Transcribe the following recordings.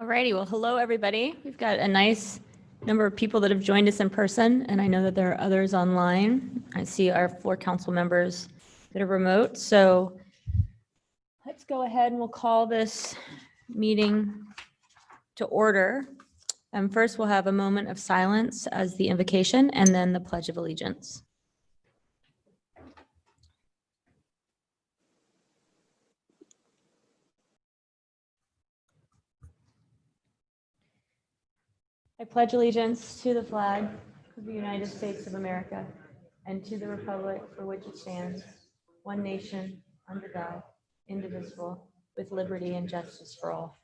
Alrighty, well, hello, everybody. We've got a nice number of people that have joined us in person, and I know that there are others online. I see our 4 council members that are remote, so let's go ahead and we'll call this meeting to order. First, we'll have a moment of silence as the invocation, and then the Pledge of Allegiance. I pledge allegiance to the flag of the United States of America and to the republic for which it stands, one nation, under God, indivisible, with liberty and justice for all.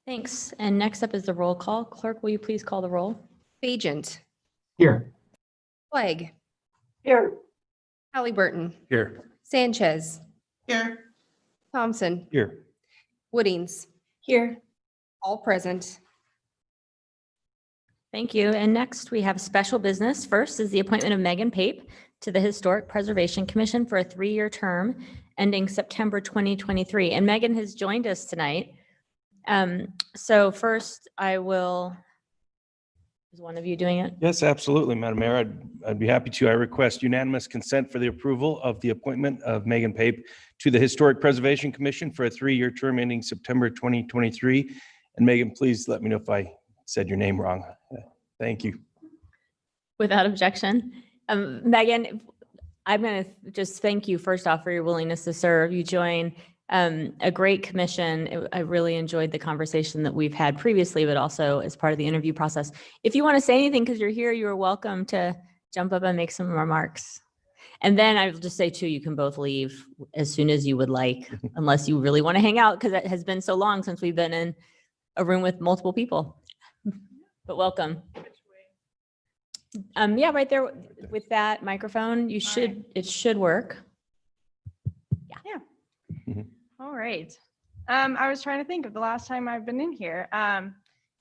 Thanks. And next up is the roll call. Clerk, will you please call the roll? Agent. Here. Flag. Here. Halliburton. Here. Sanchez. Here. Thompson. Here. Woodings. Here. All present. Thank you. And next we have special business. First is the appointment of Megan Pape to the Historic Preservation Commission for a 3-year term ending September 2023. And Megan has joined us tonight. So first I will, is one of you doing it? Yes, absolutely, Madam Mayor. I'd be happy to. I request unanimous consent for the approval of the appointment of Megan Pape to the Historic Preservation Commission for a 3-year term ending September 2023. And Megan, please let me know if I said your name wrong. Thank you. Without objection. Megan, I'm going to just thank you first off for your willingness to serve. You join a great commission. I really enjoyed the conversation that we've had previously, but also as part of the interview process. If you want to say anything because you're here, you are welcome to jump up and make some remarks. And then I will just say too, you can both leave as soon as you would like, unless you really want to hang out because it has been so long since we've been in a room with multiple people. But welcome. Yeah, right there with that microphone, it should work. Yeah. Mm-hmm. All right. I was trying to think of the last time I've been in here. It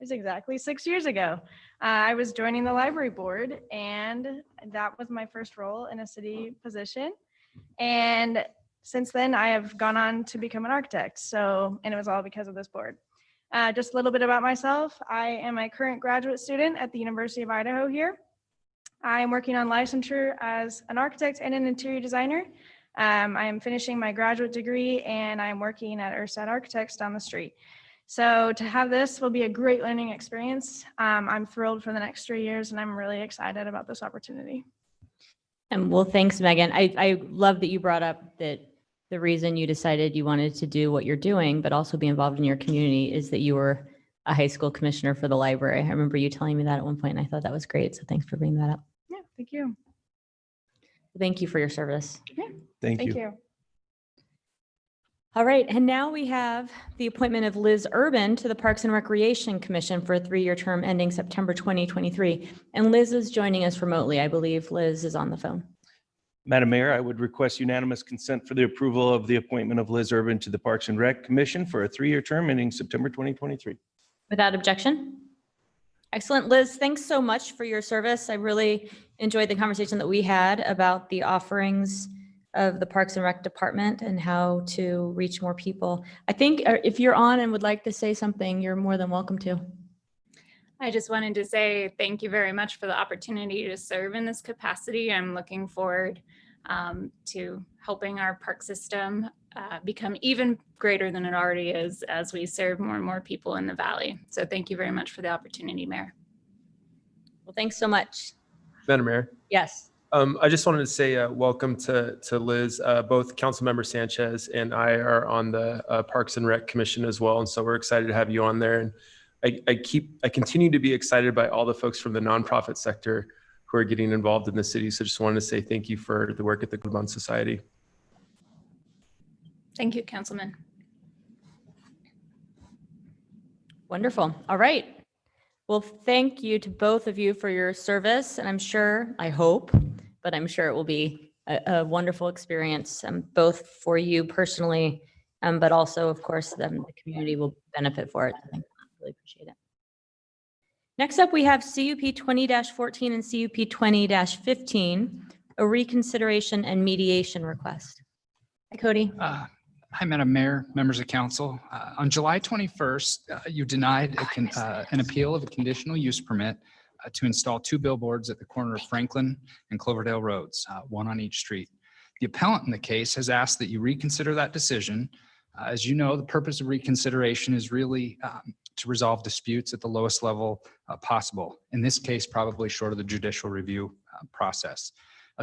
was exactly 6 years ago. I was joining the library board, and that was my first role in a city position. And since then, I have gone on to become an architect. And it was all because of this board. Just a little bit about myself. I am a current graduate student at the University of Idaho here. I am working on licensure as an architect and an interior designer. I am finishing my graduate degree and I'm working at Erstad Architects down the street. So to have this will be a great learning experience. I'm thrilled for the next 3 years and I'm really excited about this opportunity. And well, thanks, Megan. I love that you brought up that the reason you decided you wanted to do what you're doing, but also be involved in your community is that you were a high school commissioner for the library. I remember you telling me that at one point and I thought that was great. So thanks for bringing that up. Yeah, thank you. Thank you for your service. Yeah, Thank you. thank you. All right, and now we have the appointment of Liz Urban to the Parks and Recreation Commission for a 3-year term ending September 2023. And Liz is joining us remotely. I believe Liz is on the phone. Madam Mayor, I would request unanimous consent for the approval of the appointment of Liz Urban to the Parks and Rec Commission for a 3-year term ending September 2023. Without objection? Excellent. Liz, thanks so much for your service. I really enjoyed the conversation that we had about the offerings of the Parks and Rec Department and how to reach more people. I think if you're on and would like to say something, you're more than welcome to. I just wanted to say thank you very much for the opportunity to serve in this capacity. I'm looking forward to helping our park system become even greater than it already is as we serve more and more people in the Valley. So thank you very much for the opportunity, Mayor. Well, thanks so much. Madam Mayor, Yes. I just wanted to say welcome to Liz. Both Councilmember Sanchez and I are on the Parks and Rec Commission as well, and so we're excited to have you on there. And I continue to be excited by all the folks from the nonprofit sector who are getting involved in the city. So just wanted to say thank you for the work at the Audubon Society. Thank you, Councilman. Wonderful. All right. Well, thank you to both of you for your service. And I hope, but I'm sure it will be a wonderful experience, both for you personally, but also, of course, the community will benefit for it. I really appreciate it. Next up, we have CUP 20-14 and CUP 20-15, a reconsideration and mediation request. Hi, Cody. Hi, Madam Mayor, members of council. On July 21st, you denied an appeal of a conditional use permit to install 2 billboards at the corner of Franklin and Cloverdale Roads, one on each street. The appellant in the case has asked that you reconsider that decision. As you know, the purpose of reconsideration is really to resolve disputes at the lowest level possible. In this case, probably short of the judicial review process.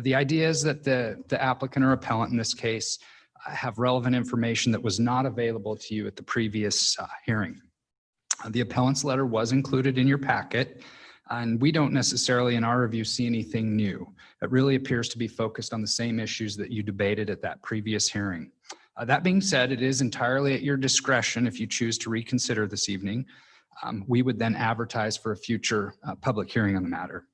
The idea is that the applicant or appellant in this case have relevant information that was not available to you at the previous hearing. The appellant's letter was included in your packet, and we don't necessarily in our review see anything new. It really appears to be focused on the same issues that you debated at that previous hearing. That being said, it is entirely at your discretion if you choose to reconsider this evening. We would then advertise for a future public hearing on the matter.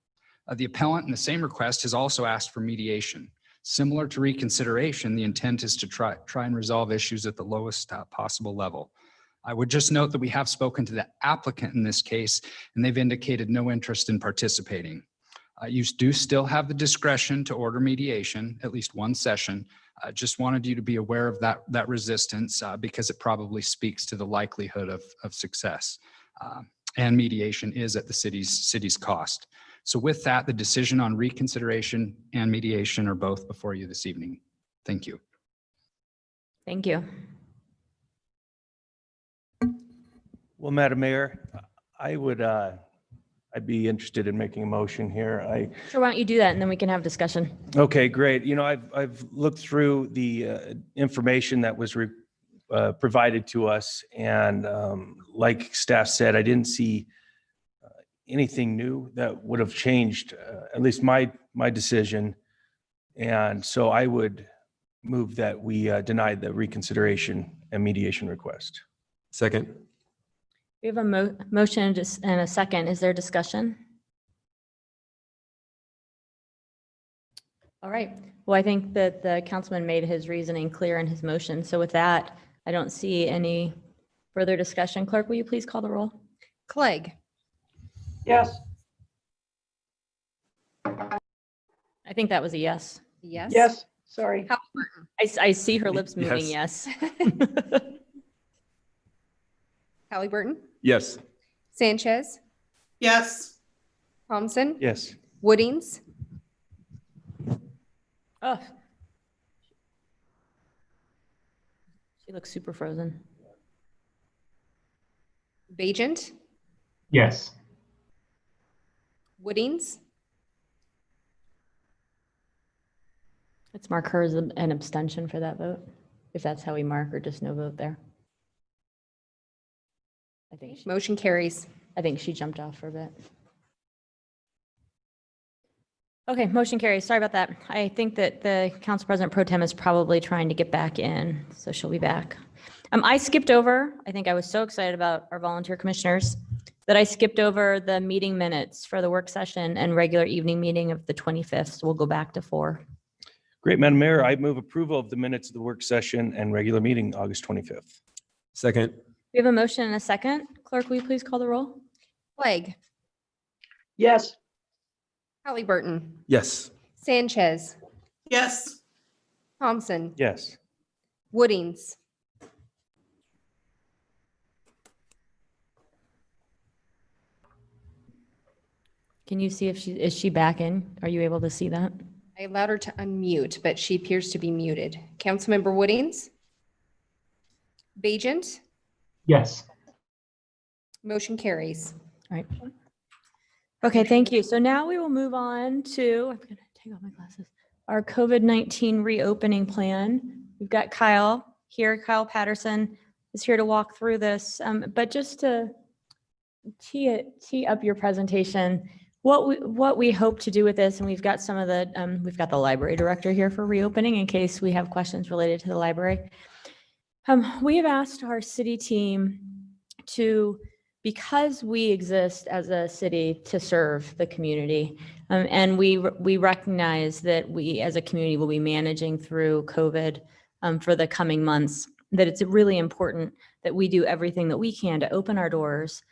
The appellant in the same request has also asked for mediation. Similar to reconsideration, the intent is to try and resolve issues at the lowest possible level. I would just note that we have spoken to the applicant in this case, and they've indicated no interest in participating. You do still have the discretion to order mediation, at least one session. Just wanted you to be aware of that resistance because it probably speaks to the likelihood of success. And mediation is at the city's cost. So with that, the decision on reconsideration and mediation are both before you this evening. Thank you. Thank you. Well, Madam Mayor, I'd be interested in making a motion here. Sure, why don't you do that and then we can have discussion. Okay, great. You know, I've looked through the information that was provided to us, and like staff said, I didn't see anything new that would have changed, at least my decision. And so I would move that we deny the reconsideration and mediation request. Second. We have a motion and a second. Is there discussion? All right. Well, I think that the councilman made his reasoning clear in his motion. So with that, I don't see any further discussion. Clerk, will you please call the roll? Clegg, Yes. I think that was a yes. yes. Yes, sorry. I see her lips moving yes. Halliburton, Yes. Sanchez, Yes. Thompson, Yes. Woodings, Oh. She looks super frozen. Bajent, Yes. Woodings, Let's mark her as an abstention for that vote, if that's how we mark, or just no vote there. motion carries. I think she jumped off for a bit. Okay, motion carries. Sorry about that. I think that the Council President Pro Tem is probably trying to get back in, so she'll be back. I skipped over, I think I was so excited about our volunteer commissioners that I skipped over the meeting minutes for the work session and regular evening meeting of the 25th. So we'll go back to 4. Great, Madam Mayor, I move approval of the minutes of the work session and regular meeting, August 25th. Second. We have a motion and a second. Clerk, will you please call the roll? Clegg, Yes. Halliburton, Yes. Sanchez, Yes. Thompson, Yes. Woodings, Can you see if is she back in? Are you able to see that? I allowed her to unmute, but she appears to be muted. Councilmember Woodings, Bajent, Yes. motion carries. All right. Okay, thank you. So now we will move on to, I'm going to take off my glasses, our COVID-19 reopening plan. We've got Kyle here. Kyle Patterson is here to walk through this. But just to tee up your presentation, what we hope to do with this, and we've got some of the, we've got the library director here for reopening in case we have questions related to the library. We have asked our city team to, because we exist as a city to serve the community, and we recognize that we as a community will be managing through COVID for the coming months, that it's really important that we do everything that we can to open our doors,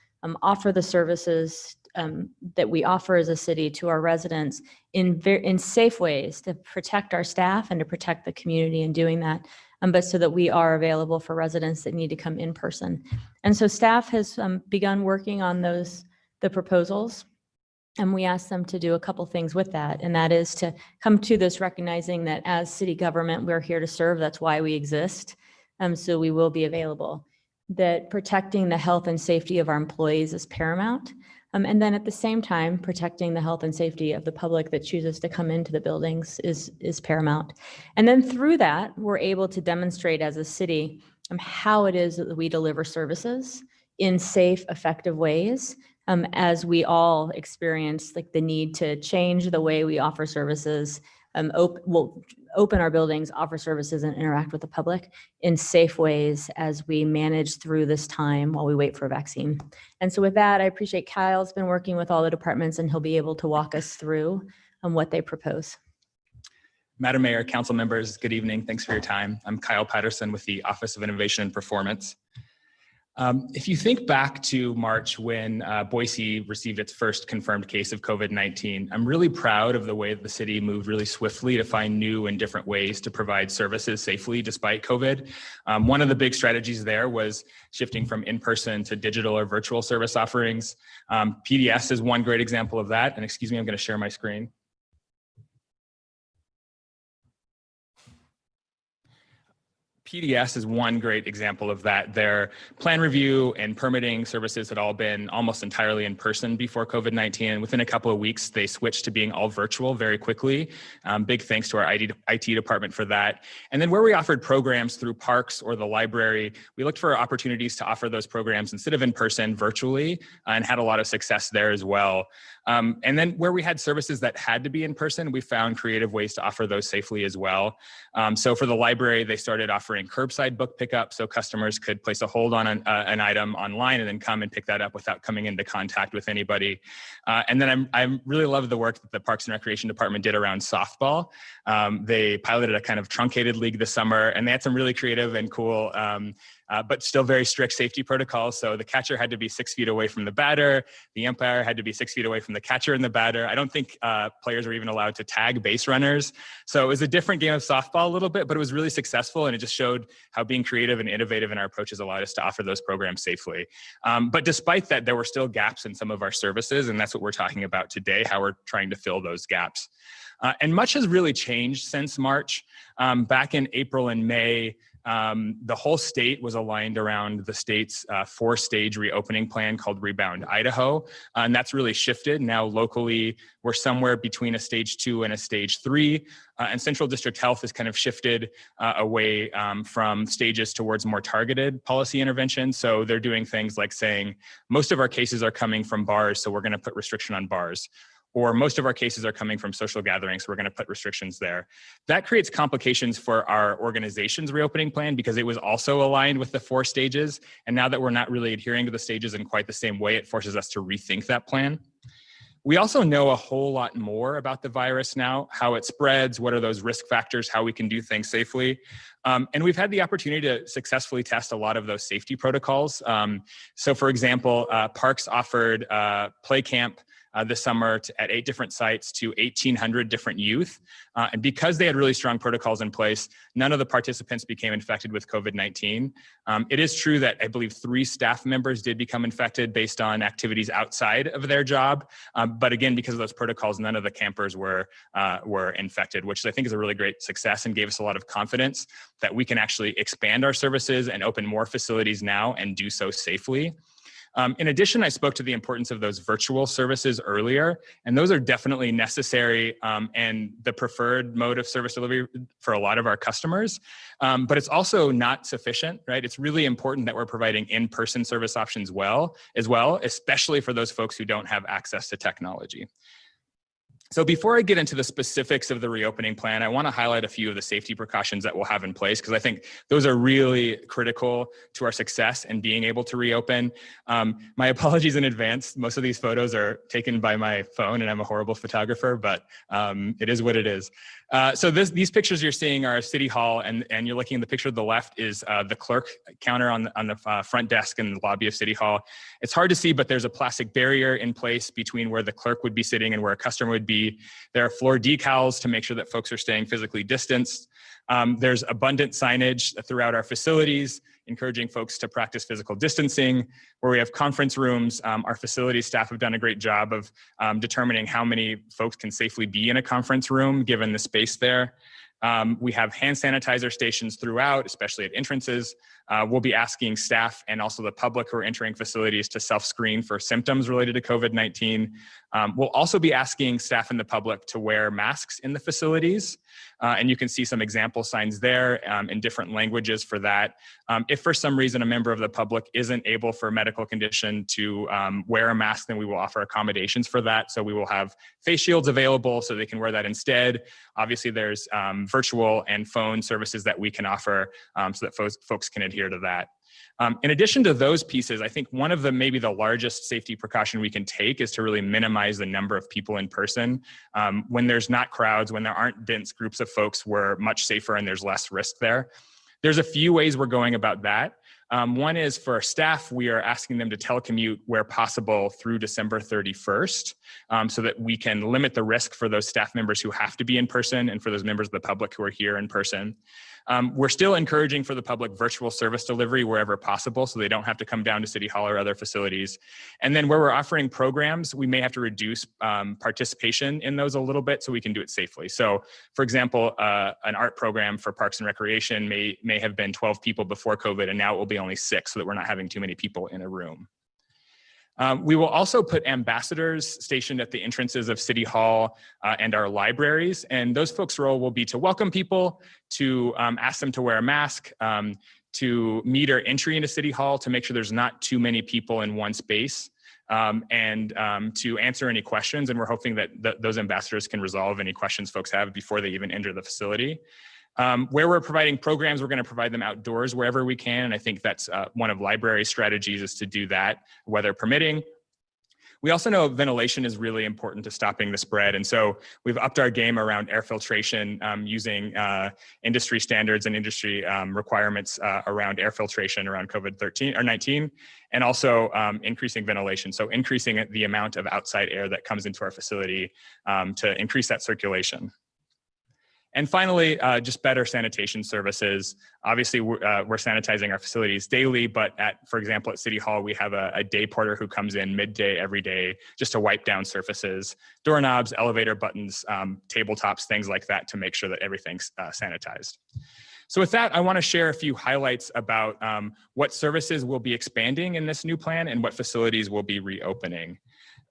offer the services that we offer as a city to our residents in safe ways to protect our staff and to protect the community in doing that, but so that we are available for residents that need to come in person. And so staff has begun working on the proposals. And we asked them to do a couple things with that. And that is to come to this recognizing that as city government, we're here to serve. That's why we exist. So we will be available. That protecting the health and safety of our employees is paramount. And then at the same time, protecting the health and safety of the public that chooses to come into the buildings is paramount. And then through that, we're able to demonstrate as a city how it is that we deliver services in safe, effective ways. As we all experience like the need to change the way we offer services, open our buildings, offer services, and interact with the public in safe ways as we manage through this time while we wait for a vaccine. And so with that, I appreciate Kyle's been working with all the departments, and he'll be able to walk us through what they propose. Madam Mayor, council members, good evening. Thanks for your time. I'm Kyle Patterson with the Office of Innovation and Performance. If you think back to March when Boise received its first confirmed case of COVID-19, I'm really proud of the way that the city moved really swiftly to find new and different ways to provide services safely despite COVID. One of the big strategies there was shifting from in-person to digital or virtual service offerings. PDS is one great example of that. And excuse me, I'm going to share my screen. PDS is one great example of that. Their plan review and permitting services had all been almost entirely in person before COVID-19. And within a couple of weeks, they switched to being all virtual very quickly. Big thanks to our IT department for that. And then where we offered programs through parks or the library, we looked for opportunities to offer those programs instead of in person, virtually, and had a lot of success there as well. And then where we had services that had to be in person, we found creative ways to offer those safely as well. So for the library, they started offering curbside book pickup so customers could place a hold on an item online and then come and pick that up without coming into contact with anybody. And then I really love the work that the Parks and Recreation Department did around softball. They piloted a kind of truncated league this summer, and they had some really creative and cool but still very strict safety protocols. So the catcher had to be 6 feet away from the batter. The umpire had to be 6 feet away from the catcher and the batter. I don't think players were even allowed to tag base runners. So it was a different game of softball a little bit, but it was really successful. And it just showed how being creative and innovative in our approaches allowed us to offer those programs safely. But despite that, there were still gaps in some of our services. And that's what we're talking about today, how we're trying to fill those gaps. And much has really changed since March. Back in April and May, the whole state was aligned around the state's 4-stage reopening plan called Rebound Idaho. And that's really shifted. Now locally, we're somewhere between a stage 2 and a stage 3. And Central District Health has kind of shifted away from stages towards more targeted policy interventions. So they're doing things like saying, most of our cases are coming from bars, so we're going to put restriction on bars. Or most of our cases are coming from social gatherings, so we're going to put restrictions there. That creates complications for our organization's reopening plan because it was also aligned with the 4 stages. And now that we're not really adhering to the stages in quite the same way, it forces us to rethink that plan. We also know a whole lot more about the virus now, how it spreads, what are those risk factors, how we can do things safely. And we've had the opportunity to successfully test a lot of those safety protocols. So for example, Parks offered Play Camp this summer at 8 different sites to 1,800 different youth. And because they had really strong protocols in place, none of the participants became infected with COVID-19. It is true that I believe 3 staff members did become infected based on activities outside of their job. But again, because of those protocols, none of the campers were infected, which I think is a really great success and gave us a lot of confidence that we can actually expand our services and open more facilities now and do so safely. In addition, I spoke to the importance of those virtual services earlier, and those are definitely necessary and the preferred mode of service delivery for a lot of our customers. But it's also not sufficient, right? It's really important that we're providing in-person service options as well, especially for those folks who don't have access to technology. So before I get into the specifics of the reopening plan, I want to highlight a few of the safety precautions that we'll have in place, because I think those are really critical to our success in being able to reopen. My apologies in advance. Most of these photos are taken by my phone and I'm a horrible photographer, but it is what it is. So these pictures you're seeing are City Hall, and you're looking at the picture to the left is the clerk counter on the front desk in the lobby of City Hall. It's hard to see, but there's a plastic barrier in place between where the clerk would be sitting and where a customer would be. There are floor decals to make sure that folks are staying physically distanced. There's abundant signage throughout our facilities, encouraging folks to practice physical distancing. Where we have conference rooms, our facilities staff have done a great job of determining how many folks can safely be in a conference room, given the space there. We have hand sanitizer stations throughout, especially at entrances. We'll be asking staff and also the public who are entering facilities to self-screen for symptoms related to COVID-19. We'll also be asking staff and the public to wear masks in the facilities. And you can see some example signs there in different languages for that. If for some reason a member of the public isn't able for a medical condition to wear a mask, then we will offer accommodations for that. So we will have face shields available so they can wear that instead. Obviously, there's virtual and phone services that we can offer so that folks can adhere to that. In addition to those pieces, I think one of the maybe the largest safety precaution we can take is to really minimize the number of people in person. When there's not crowds, when there aren't dense groups of folks, we're much safer and there's less risk there. There's a few ways we're going about that. One is for our staff, we are asking them to telecommute where possible through December 31st so that we can limit the risk for those staff members who have to be in person and for those members of the public who are here in person. We're still encouraging for the public virtual service delivery wherever possible so they don't have to come down to City Hall or other facilities. And then where we're offering programs, we may have to reduce participation in those a little bit so we can do it safely. So for example, an art program for Parks and Recreation may have been 12 people before COVID, and now it will be only 6 so that we're not having too many people in a room. We will also put ambassadors stationed at the entrances of City Hall and our libraries. And those folks' role will be to welcome people, to ask them to wear a mask, to meter entry into City Hall to make sure there's not too many people in one space, and to answer any questions. And we're hoping that those ambassadors can resolve any questions folks have before they even enter the facility. Where we're providing programs, we're going to provide them outdoors wherever we can. And I think that's one of library strategies is to do that, weather permitting. We also know ventilation is really important to stopping the spread. And so we've upped our game around air filtration using industry standards and industry requirements around air filtration around COVID-13 or 19, and also increasing ventilation. So increasing the amount of outside air that comes into our facility to increase that circulation. And finally, just better sanitation services. Obviously, we're sanitizing our facilities daily, but for example, at City Hall, we have a day porter who comes in midday every day just to wipe down surfaces, doorknobs, elevator buttons, tabletops, things like that to make sure that everything's sanitized. So with that, I want to share a few highlights about what services will be expanding in this new plan and what facilities will be reopening.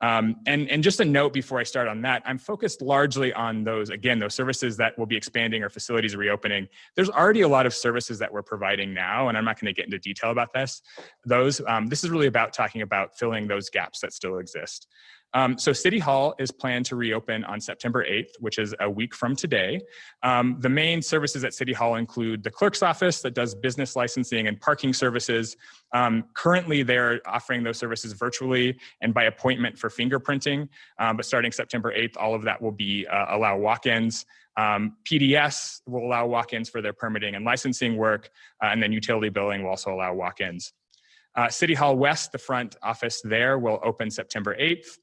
And just a note before I start on that, I'm focused largely on those services that will be expanding or facilities reopening. There's already a lot of services that we're providing now, and I'm not going to get into detail about this. This is really about talking about filling those gaps that still exist. So City Hall is planned to reopen on September 8th, which is a week from today. The main services at City Hall include the clerk's office that does business licensing and parking services. Currently, they're offering those services virtually and by appointment for fingerprinting. But starting September 8th, all of that will be allow walk-ins. PDS will allow walk-ins for their permitting and licensing work, and then utility billing will also allow walk-ins. City Hall West, the front office there, will open September 8th.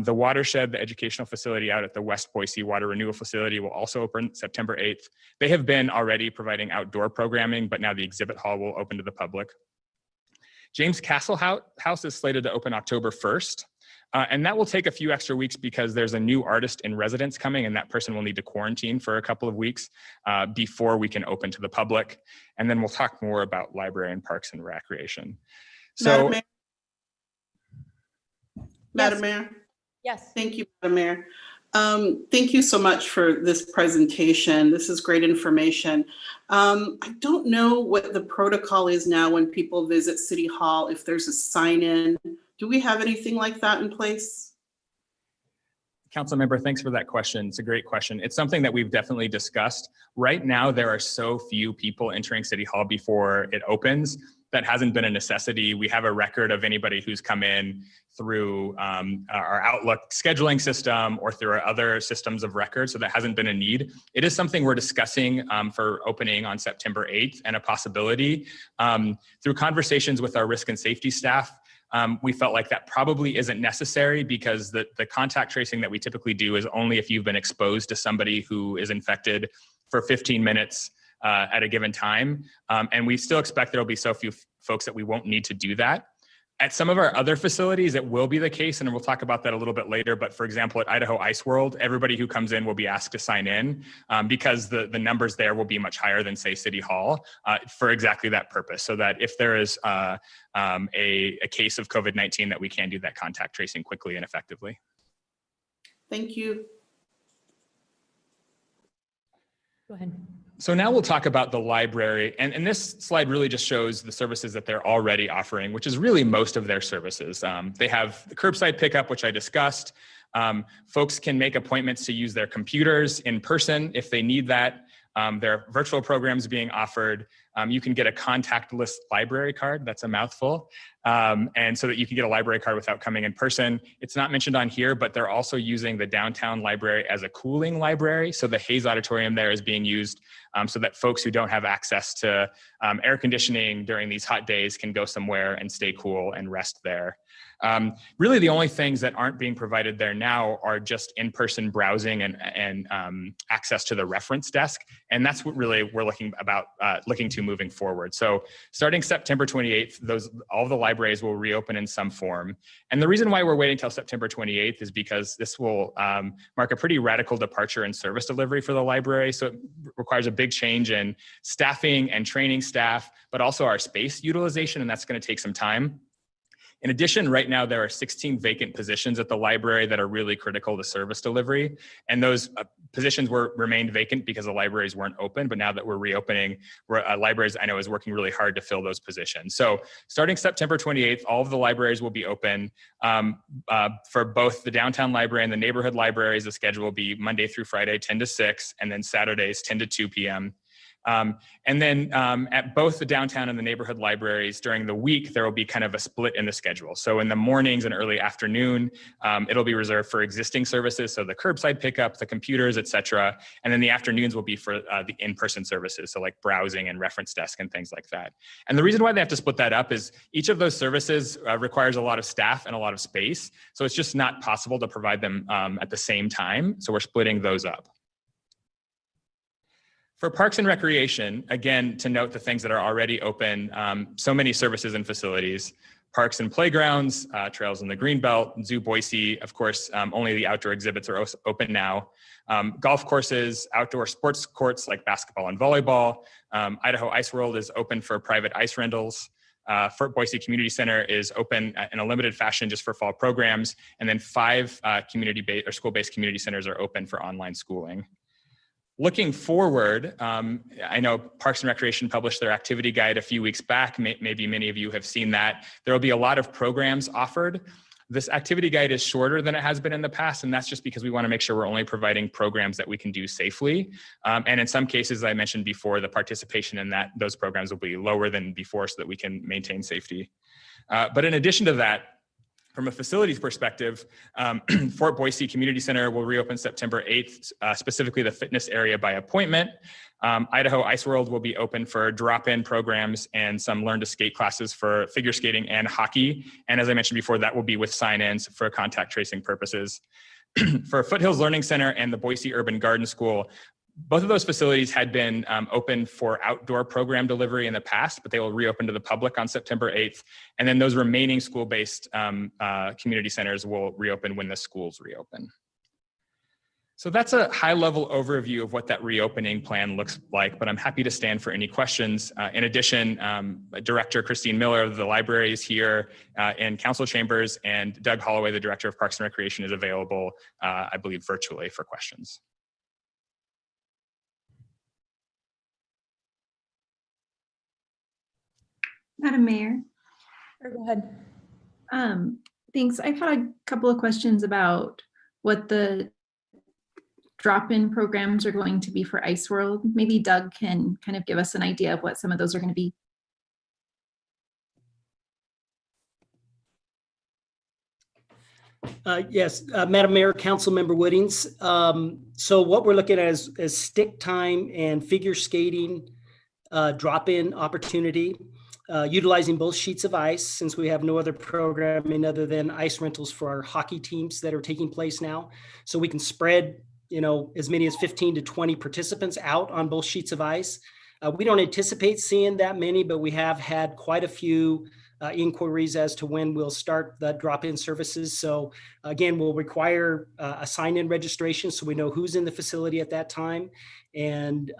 The watershed, the educational facility out at the West Boise Water Renewal Facility will also open September 8th. They have been already providing outdoor programming, but now the exhibit hall will open to the public. James Castle House is slated to open October 1st. And that will take a few extra weeks because there's a new artist in residence coming, and that person will need to quarantine for a couple of weeks before we can open to the public. And then we'll talk more about library and parks and recreation. So, Madam Mayor? Yes. Thank you, Madam Mayor. Thank you so much for this presentation. This is great information. I don't know what the protocol is now when people visit City Hall, if there's a sign-in. Do we have anything like that in place? Councilmember, thanks for that question. It's a great question. It's something that we've definitely discussed. Right now, there are so few people entering City Hall before it opens. That hasn't been a necessity. We have a record of anybody who's come in through our Outlook scheduling system or through our other systems of record, so that hasn't been a need. It is something we're discussing for opening on September 8th and a possibility. Through conversations with our risk and safety staff, we felt like that probably isn't necessary because the contact tracing that we typically do is only if you've been exposed to somebody who is infected for 15 minutes at a given time. And we still expect there'll be so few folks that we won't need to do that. At some of our other facilities, it will be the case, and we'll talk about that a little bit later. But for example, at Idaho Ice World, everybody who comes in will be asked to sign in because the numbers there will be much higher than, say, City Hall for exactly that purpose. So that if there is a case of COVID-19, that we can do that contact tracing quickly and effectively. Thank you. Go ahead. So now we'll talk about the library. And this slide really just shows the services that they're already offering, which is really most of their services. They have the curbside pickup, which I discussed. Folks can make appointments to use their computers in person if they need that. There are virtual programs being offered. You can get a contactless library card. That's a mouthful. And so that you can get a library card without coming in person. It's not mentioned on here, but they're also using the downtown library as a cooling library. So the Hayes Auditorium there is being used so that folks who don't have access to air conditioning during these hot days can go somewhere and stay cool and rest there. Really, the only things that aren't being provided there now are just in-person browsing and access to the reference desk. And that's what really we're looking to moving forward. So starting September 28th, all of the libraries will reopen in some form. And the reason why we're waiting till September 28th is because this will mark a pretty radical departure in service delivery for the library. So it requires a big change in staffing and training staff, but also our space utilization, and that's going to take some time. In addition, right now, there are 16 vacant positions at the library that are really critical to service delivery. And those positions remained vacant because the libraries weren't open. But now that we're reopening, libraries, I know, is working really hard to fill those positions. So starting September 28th, all of the libraries will be open. For both the downtown library and the neighborhood libraries, the schedule will be Monday through Friday, 10 to 6, and then Saturdays, 10 to 2 p.m. And then at both the downtown and the neighborhood libraries during the week, there will be kind of a split in the schedule. So in the mornings and early afternoon, it'll be reserved for existing services. So the curbside pickup, the computers, et cetera. And then the afternoons will be for the in-person services. So like browsing and reference desk and things like that. And the reason why they have to split that up is each of those services requires a lot of staff and a lot of space. So it's just not possible to provide them at the same time. So we're splitting those up. For Parks and Recreation, again, to note the things that are already open, so many services and facilities, parks and playgrounds, trails in the Greenbelt, Zoo Boise, of course, only the outdoor exhibits are open now. Golf courses, outdoor sports courts like basketball and volleyball. Idaho Ice World is open for private ice rentals. Fort Boise Community Center is open in a limited fashion just for fall programs. And then 5 community-based or school-based community centers are open for online schooling. Looking forward, I know Parks and Recreation published their activity guide a few weeks back. Maybe many of you have seen that. There will be a lot of programs offered. This activity guide is shorter than it has been in the past, and that's just because we want to make sure we're only providing programs that we can do safely. And in some cases, as I mentioned before, the participation in those programs will be lower than before so that we can maintain safety. But in addition to that, from a facilities perspective, Fort Boise Community Center will reopen September 8th, specifically the fitness area by appointment. Idaho Ice World will be open for drop-in programs and some learn to skate classes for figure skating and hockey. And as I mentioned before, that will be with sign-ins for contact tracing purposes. For Foothills Learning Center and the Boise Urban Garden School, both of those facilities had been open for outdoor program delivery in the past, but they will reopen to the public on September 8th. And then those remaining school-based community centers will reopen when the schools reopen. So that's a high-level overview of what that reopening plan looks like, but I'm happy to stand for any questions. In addition, Director Christine Miller of the library is here in council chambers, and Doug Holloway, the Director of Parks and Recreation, is available, I believe, virtually for questions. Madam Mayor. Go ahead. Thanks. I've had a couple of questions about what the drop-in programs are going to be for Ice World? Maybe Doug can kind of give us an idea of what some of those are going to be. Yes, Madam Mayor, Councilmember Woodings. So what we're looking at is stick time and figure skating drop-in opportunity, utilizing both sheets of ice, since we have no other programming other than ice rentals for our hockey teams that are taking place now. So we can spread, as many as 15 to 20 participants out on both sheets of ice. We don't anticipate seeing that many, but we have had quite a few inquiries as to when we'll start the drop-in services. So again, we'll require a sign-in registration so we know who's in the facility at that time. And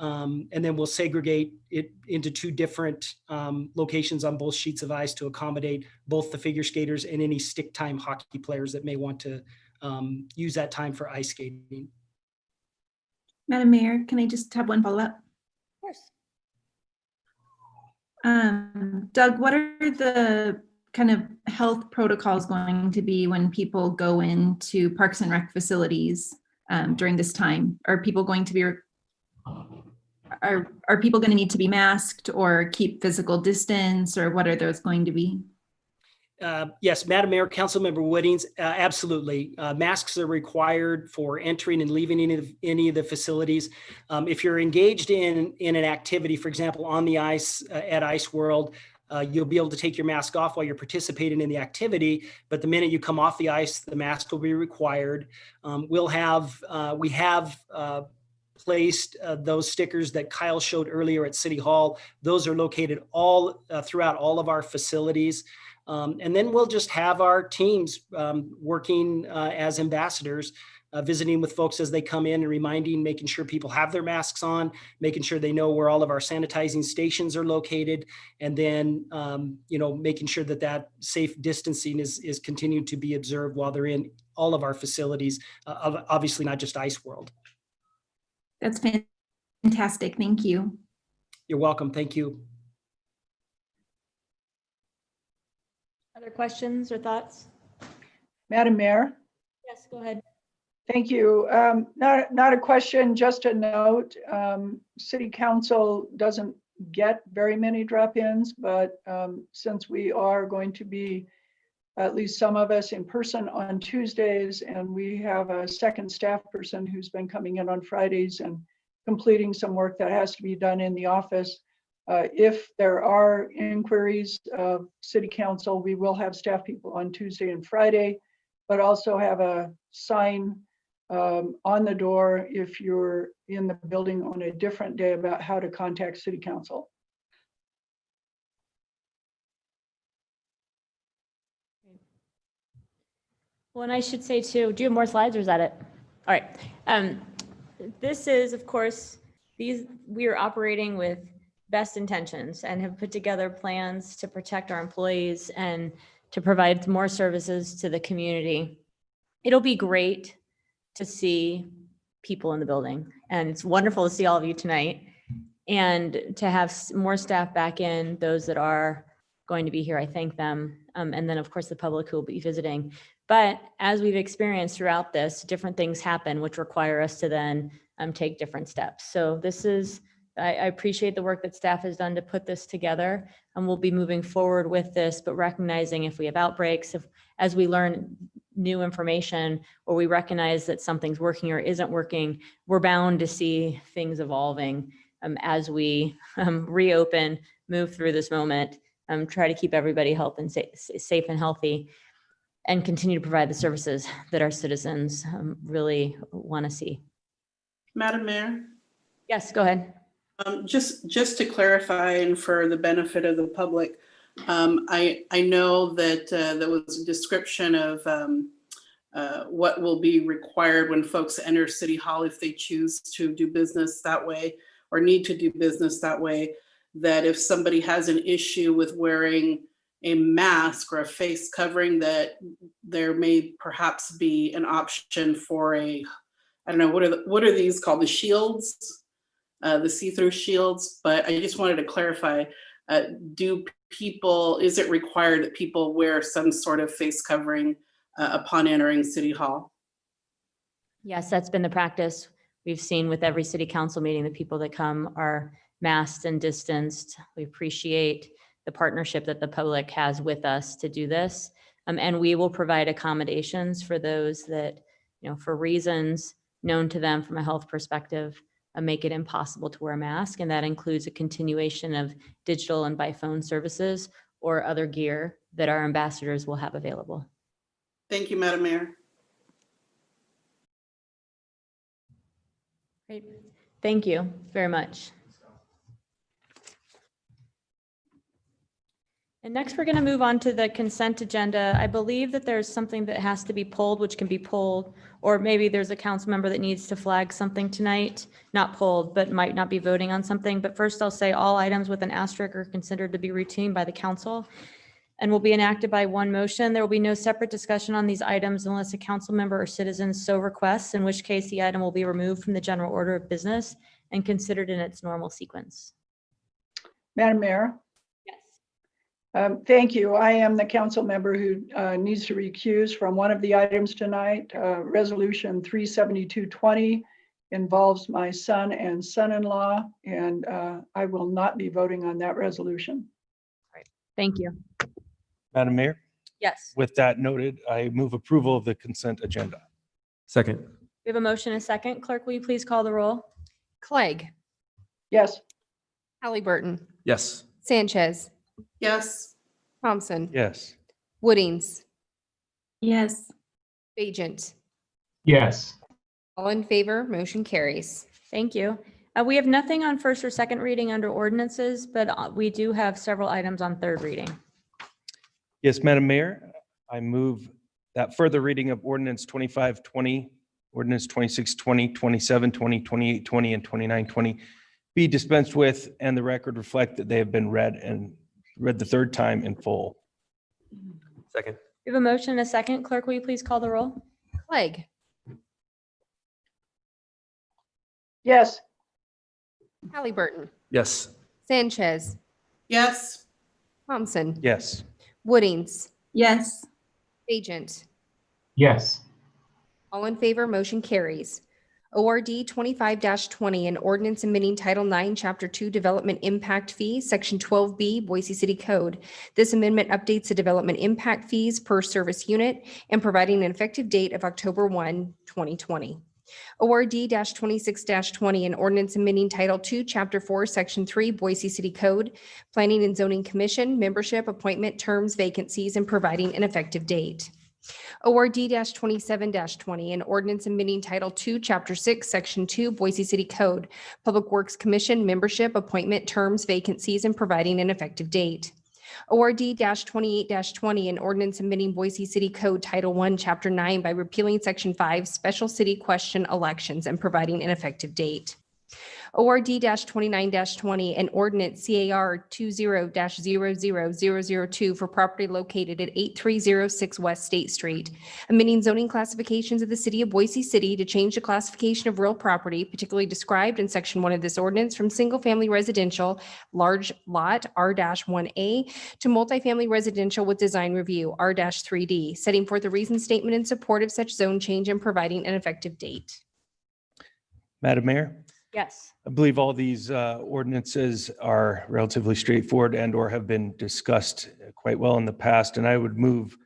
then we'll segregate it into two different locations on both sheets of ice to accommodate both the figure skaters and any stick time hockey players that may want to use that time for ice skating. Madam Mayor, can I just have one follow-up? Of course. Doug, what are the kind of health protocols going to be when people go into Parks and Rec facilities during this time? Are people going to be are people going to need to be masked or keep physical distance, or what are those going to be? Yes, Madam Mayor, Councilmember Woodings, absolutely. Masks are required for entering and leaving any of the facilities. If you're engaged in an activity, for example, on the ice at Ice World, you'll be able to take your mask off while you're participating in the activity. But the minute you come off the ice, the mask will be required. We have placed those stickers that Kyle showed earlier at City Hall. Those are located all throughout all of our facilities. And then we'll just have our teams working as ambassadors, visiting with folks as they come in and reminding, making sure people have their masks on, making sure they know where all of our sanitizing stations are located, and then, making sure that safe distancing is continued to be observed while they're in all of our facilities, obviously not just Ice World. That's fantastic. Thank you. You're welcome. Thank you. Other questions or thoughts? Madam Mayor, Yes, go ahead. thank you. Not a question, just a note. City Council doesn't get very many drop-ins, but since we are going to be, at least some of us, in person on Tuesdays, and we have a second staff person who's been coming in on Fridays and completing some work that has to be done in the office. If there are inquiries of City Council, we will have staff people on Tuesday and Friday, but also have a sign on the door if you're in the building on a different day about how to contact City Council. Well, and I should say too, do you have more slides or is that it? All right. This is, of course, we are operating with best intentions and have put together plans to protect our employees and to provide more services to the community. It'll be great to see people in the building, and it's wonderful to see all of you tonight, and to have more staff back in, those that are going to be here, I thank them. And then of course the public who will be visiting. But as we've experienced throughout this, different things happen which require us to then take different steps. So this is, I appreciate the work that staff has done to put this together, and we'll be moving forward with this, but recognizing if we have outbreaks, as we learn new information, or we recognize that something's working or isn't working, we're bound to see things evolving as we reopen, move through this moment, try to keep everybody safe and healthy, and continue to provide the services that our citizens really want to see. Madam Mayor? Yes, go ahead. Just to clarify, and for the benefit of the public, I know that there was a description of what will be required when folks enter City Hall if they choose to do business that way or need to do business that way, that if somebody has an issue with wearing a mask or a face covering, that there may perhaps be an option for I don't know, what are these called? The shields? The see-through shields, but I just wanted to clarify, is it required that people wear some sort of face covering upon entering City Hall? Yes, that's been the practice. We've seen with every city council meeting, the people that come are masked and distanced. We appreciate the partnership that the public has with us to do this. And we will provide accommodations for those that, for reasons known to them from a health perspective, make it impossible to wear a mask. And that includes a continuation of digital and by phone services or other gear that our ambassadors will have available. Thank you, Madam Mayor. Great. Thank you very much. And next, we're going to move on to the consent agenda. I believe that there's something that has to be pulled, which can be pulled, or maybe there's a council member that needs to flag something tonight, not pulled, but might not be voting on something. But first, I'll say all items with an asterisk are considered to be routine by the council and will be enacted by one motion. There will be no separate discussion on these items unless a council member or citizen so requests, in which case the item will be removed from the general order of business and considered in its normal sequence. Madam Mayor. Thank you. I am the council member who needs to recuse from one of the items tonight. Resolution 37220 involves my son and son-in-law, and I will not be voting on that resolution. Right. Thank you. Madam Mayor, Yes. with that noted, I move approval of the consent agenda. Second. We have a motion and a second. Clerk, will you please call the roll? Clegg, Yes. Halliburton, Yes. Sanchez, Yes. Thompson, Yes. Woodings, Yes. Bajent. Yes. All in favor, motion carries. Thank you. We have nothing on first or second reading under ordinances, but we do have several items on third reading. Yes, Madam Mayor, I move that further reading of ordinance 2520, ordinance 2620, 2720, 2820, and 2920 be dispensed with, and the record reflect that they have been read the third time in full. Second. We have a motion and a second. Clerk, will you please call the roll? Clegg, Yes. Halliburton, Yes. Sanchez, Yes. Thompson, Yes. Woodings, Yes. Bajent. Yes. All in favor, motion carries. ORD 25-20, an ordinance amending Title 9, Chapter 2, Development Impact Fee, Section 12B, Boise City Code. This amendment updates the development impact fees per service unit and providing an effective date of October 1, 2020. ORD-26-20, an ordinance amending Title 2, Chapter 4, Section 3, Boise City Code, Planning and Zoning Commission, membership, appointment, terms, vacancies, and providing an effective date. ORD-27-20, an ordinance amending Title 2, Chapter 6, Section 2, Boise City Code, Public Works Commission, membership, appointment, terms, vacancies, and providing an effective date. ORD-28-20, an ordinance amending Boise City Code Title 1, Chapter 9 by repealing Section 5, Special City Question Elections and providing an effective date. ORD-29-20, an ordinance CAR 20-00002 for property located at 8306 West State Street, amending zoning classifications of the city of Boise City to change the classification of real property, particularly described in Section 1 of this ordinance, from single-family residential large lot R-1A to multifamily residential with design review R-3D, setting forth a reasoned statement in support of such zone change and providing an effective date. Madam Mayor, Yes. I believe all these ordinances are relatively straightforward and/or have been discussed quite well in the past, and I would move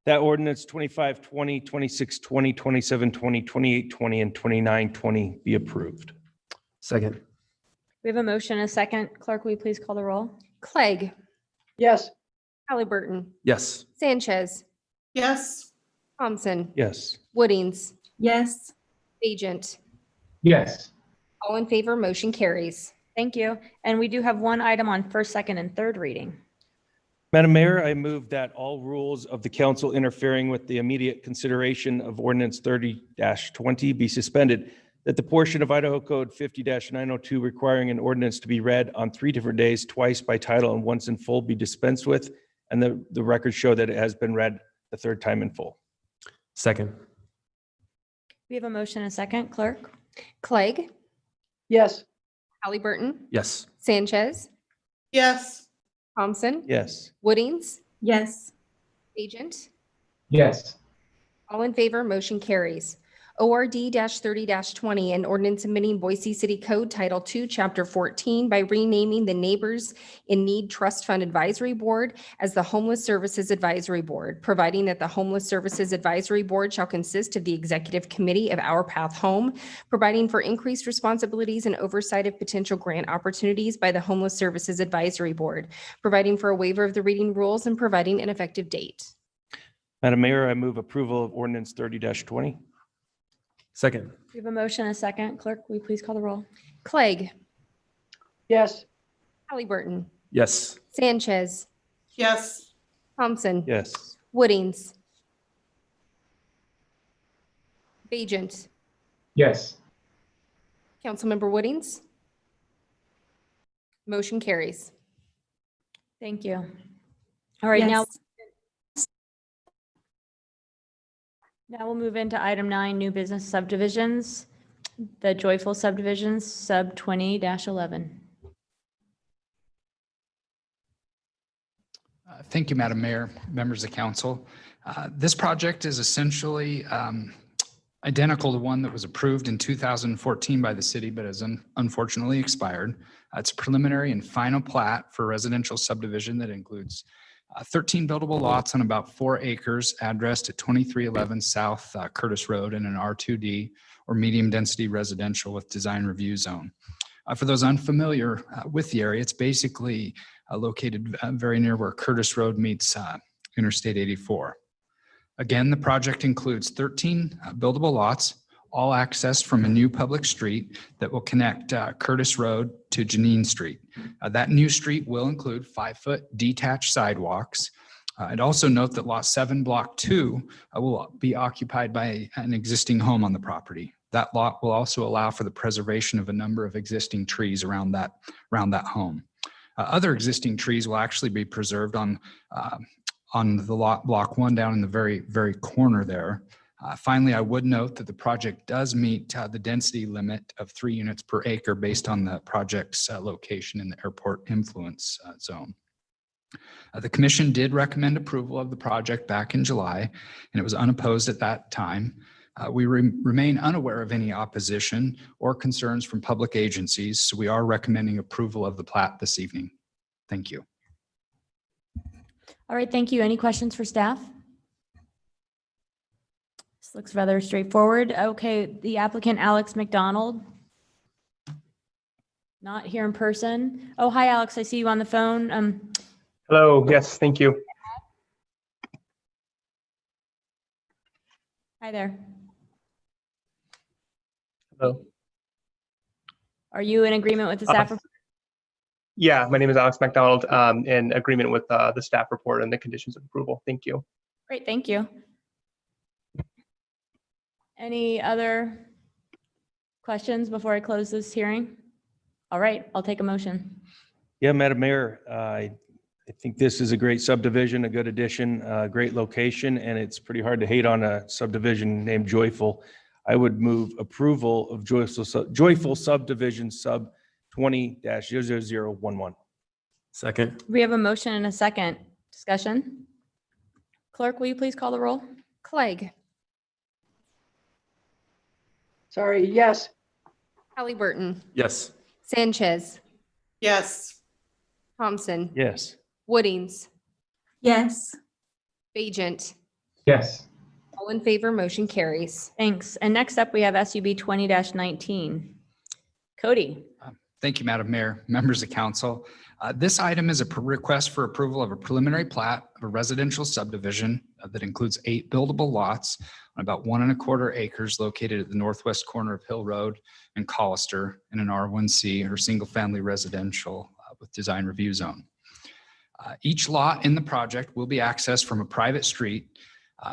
that ordinance 2520, 2620, 2720, 2820, and 2920 be approved. Second. We have a motion and a second. Clerk, will you please call the roll? Clegg, Yes. Halliburton, Yes. Sanchez, Yes. Thompson, Yes. Woodings, Yes. Agent. Yes. All in favor, motion carries. Thank you. And we do have one item on first, second, and third reading. Madam Mayor, I move that all rules of the council interfering with the immediate consideration of ordinance 30-20 be suspended, that the portion of Idaho Code 50-902 requiring an ordinance to be read on 3 different days, twice by title and once in full, be dispensed with, and the records show that it has been read the third time in full. Second. We have a motion and a second. Clerk? Clegg, Yes. Halliburton, Yes. Sanchez, Yes. Thompson, Yes. Woodings, Yes. Agent. Yes. All in favor, motion carries. ORD-30-20, an ordinance amending Boise City Code Title II, Chapter 14 by renaming the Neighbors in Need Trust Fund Advisory Board as the Homeless Services Advisory Board, providing that the Homeless Services Advisory Board shall consist of the Executive Committee of Our Path Home, providing for increased responsibilities and oversight of potential grant opportunities by the Homeless Services Advisory Board, providing for a waiver of the reading rules and providing an effective date. Madam Mayor, I move approval of ordinance 30-20. Second. We have a motion and a second. Clerk, will you please call the roll? Clegg, Yes. Halliburton, Yes. Sanchez, Yes. Thompson, Yes. Woodings, Bajent, Yes. Councilmember Woodings. Motion carries. Thank you. All right, now we'll move into item 9, new business subdivisions, the joyful subdivisions, sub 20-11. Thank you, Madam Mayor, members of council. This project is essentially identical to one that was approved in 2014 by the city, but has unfortunately expired. It's a preliminary and final plat for a residential subdivision that includes 13 buildable lots on about 4 acres addressed at 2311 South Curtis Road in an R2D or medium density residential with design review zone. For those unfamiliar with the area, it's basically located very near where Curtis Road meets Interstate 84. Again, the project includes 13 buildable lots, all accessed from a new public street that will connect Curtis Road to Janine Street. That new street will include 5-foot detached sidewalks. I'd also note that Lot 7, Block 2 will be occupied by an existing home on the property. That lot will also allow for the preservation of a number of existing trees around that home. Other existing trees will actually be preserved on the lot Block 1 down in the very corner there. Finally, I would note that the project does meet the density limit of 3 units per acre based on the project's location in the airport influence zone. The commission did recommend approval of the project back in July, and it was unopposed at that time. We remain unaware of any opposition or concerns from public agencies, so we are recommending approval of the plat this evening. Thank you. All right, thank you. Any questions for staff? This looks rather straightforward. Okay, the applicant, Alex McDonald. Not here in person. Oh, hi, Alex. I see you on the phone. Hello. Yes, thank you. Hi there. Hello. Are you in agreement with the staff report? Yeah, my name is Alex McDonald, in agreement with the staff report and the conditions of approval. Thank you. Great, thank you. Any other questions before I close this hearing? All right, I'll take a motion. Yeah, Madam Mayor, I think this is a great subdivision, a good addition, a great location, and it's pretty hard to hate on a subdivision named Joyful. I would move approval of Joyful Subdivision sub 20-0011. Second. We have a motion and a second. Discussion? Clerk, will you please call the roll? Clegg, Sorry, yes. Halliburton, Yes. Sanchez, Yes. Thompson, Yes. Woodings, Yes. Bajent. Yes. All in favor, motion carries. Thanks. And next up, we have SUB 20-19. Cody. Thank you, Madam Mayor, members of council. This item is a request for approval of a preliminary plat of a residential subdivision that includes 8 buildable lots on about 1¼ acres located at the northwest corner of Hill Road and Collister in an R1C or single family residential with design review zone. Each lot in the project will be accessed from a private street,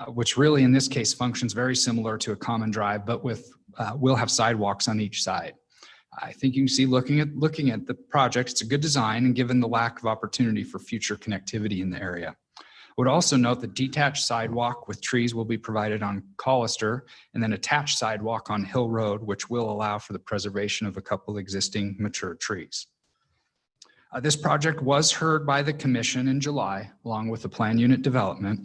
which really in this case functions very similar to a common drive, but will have sidewalks on each side. I think you can see looking at the project, it's a good design, and given the lack of opportunity for future connectivity in the area. I would also note that detached sidewalk with trees will be provided on Collister and then attached sidewalk on Hill Road, which will allow for the preservation of a couple existing mature trees. This project was heard by the commission in July, along with the plan unit development.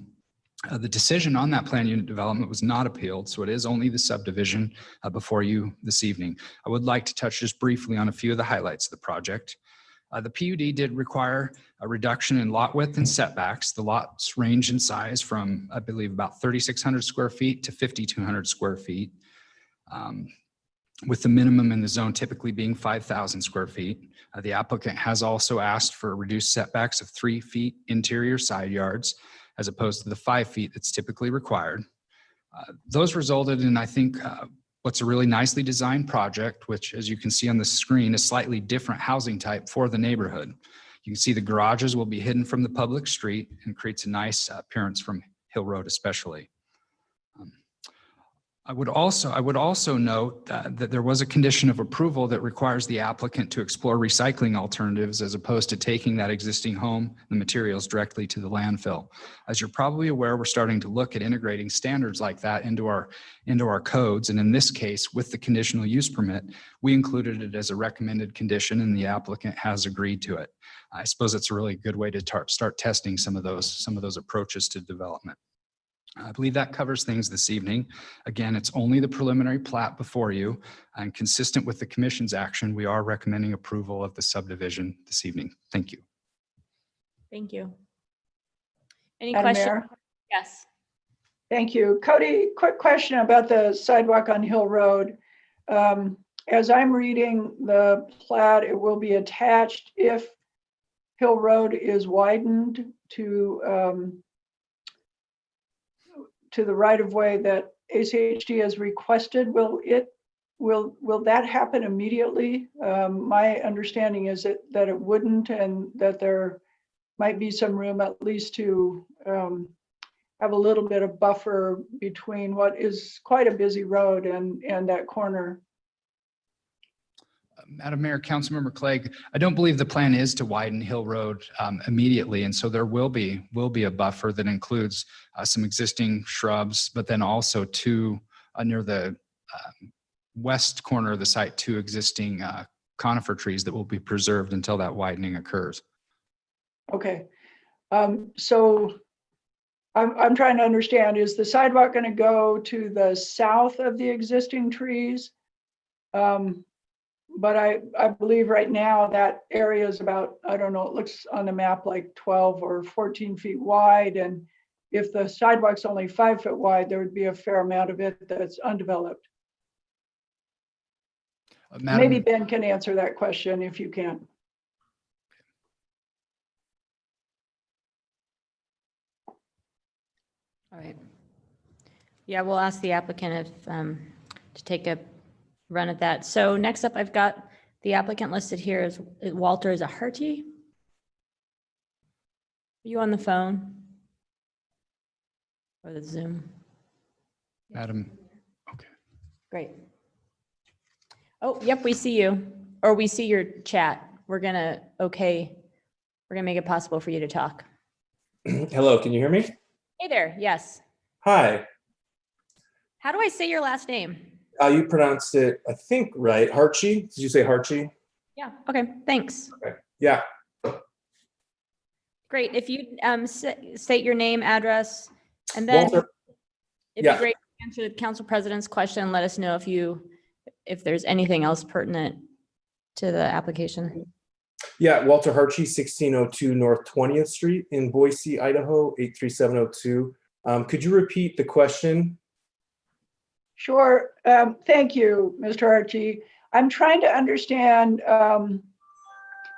The decision on that plan unit development was not appealed, so it is only the subdivision before you this evening. I would like to touch just briefly on a few of the highlights of the project. The PUD did require a reduction in lot width and setbacks. The lots range in size from, I believe, about 3,600 square feet to 5,200 square feet, with the minimum in the zone typically being 5,000 square feet. The applicant has also asked for reduced setbacks of 3 feet interior side yards, as opposed to the 5 feet that's typically required. Those resulted in, I think, what's a really nicely designed project, which, as you can see on the screen, is slightly different housing type for the neighborhood. You can see the garages will be hidden from the public street and creates a nice appearance from Hill Road especially. I would also note that there was a condition of approval that requires the applicant to explore recycling alternatives as opposed to taking that existing home and materials directly to the landfill. As you're probably aware, we're starting to look at integrating standards like that into our codes. And in this case, with the conditional use permit, we included it as a recommended condition and the applicant has agreed to it. I suppose it's a really good way to start testing some of those approaches to development. I believe that covers things this evening. Again, it's only the preliminary plat before you, and consistent with the commission's action, we are recommending approval of the subdivision this evening. Thank you. Thank you. Any Madam questions? Mayor? Yes. Thank you. Cody, quick question about the sidewalk on Hill Road. As I'm reading the plat, it will be attached if Hill Road is widened to the right of way that ACHD has requested. Will that happen immediately? My understanding is that it wouldn't, and that there might be some room at least to have a little bit of buffer between what is quite a busy road and that corner. Madam Mayor, Councilmember Clegg, I don't believe the plan is to widen Hill Road immediately, and so there will be a buffer that includes some existing shrubs, but then also near the west corner of the site, 2 existing conifer trees that will be preserved until that widening occurs. Okay, so I'm trying to understand: is the sidewalk going to go to the south of the existing trees? But I believe right now that area is about, I don't know, it looks on the map like 12 or 14 feet wide. And if the sidewalk's only 5 foot wide, there would be a fair amount of it that's undeveloped. Maybe Ben can answer that question if you can. All right. Yeah, we'll ask the applicant if to take a run at that. So next up, I've got the applicant listed here is Walter Zaharty. Are you on the phone or the Zoom? Madam, okay. Great. Oh, yep, we see you, or we see your chat. We're gonna make it possible for you to talk. Hello, can you hear me? Hey there, yes. Hi. How do I say your last name? You pronounced it, I think, right. Harchi? Did you say Harchi? Yeah, okay, thanks. Okay. Yeah. Great, if you state your name, address, and then Walter. it'd be great to answer the council president's question. Let us know if there's anything else pertinent to the application. Yeah, Walter Harchi, 1602 North 20th Street in Boise, Idaho, 83702. Could you repeat the question? Sure. Thank you, Mr. Archie. I'm trying to understand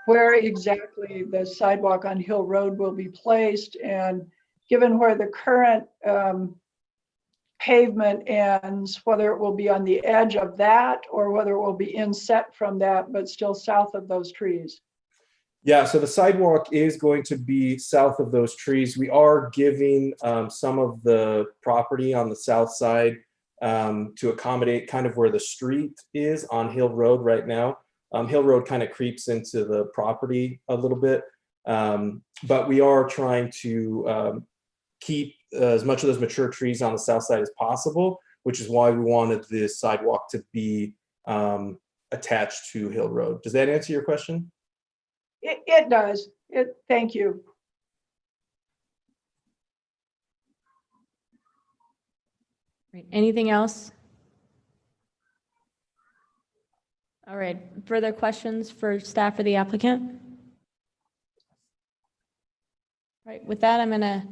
where exactly the sidewalk on Hill Road will be placed, and given where the current pavement ends, whether it will be on the edge of that or whether it will be inset from that, but still south of those trees. Yeah, so the sidewalk is going to be south of those trees. We are giving some of the property on the south side to accommodate kind of where the street is on Hill Road right now. Hill Road kind of creeps into the property a little bit, but we are trying to keep as much of those mature trees on the south side as possible, which is why we wanted this sidewalk to be attached to Hill Road. Does that answer your question? It does. Thank you. Great. Anything else? All right. Further questions for staff or the applicant? Right. With that, I'm going to,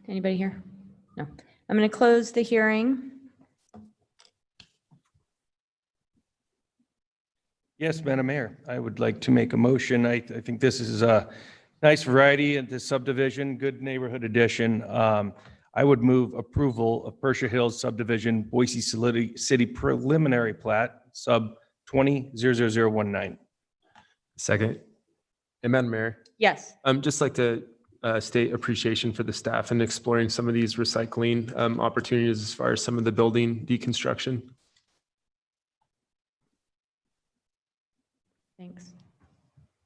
anybody here? No. I'm going to close the hearing. Yes, Madam Mayor, I would like to make a motion. I think this is a nice variety in this subdivision, good neighborhood addition. I would move approval of Persia Hills subdivision, Boise City preliminary plat, sub 20-00019. Second. And Madam Mayor, Yes. just like to state appreciation for the staff in exploring some of these recycling opportunities as far as some of the building deconstruction. Thanks.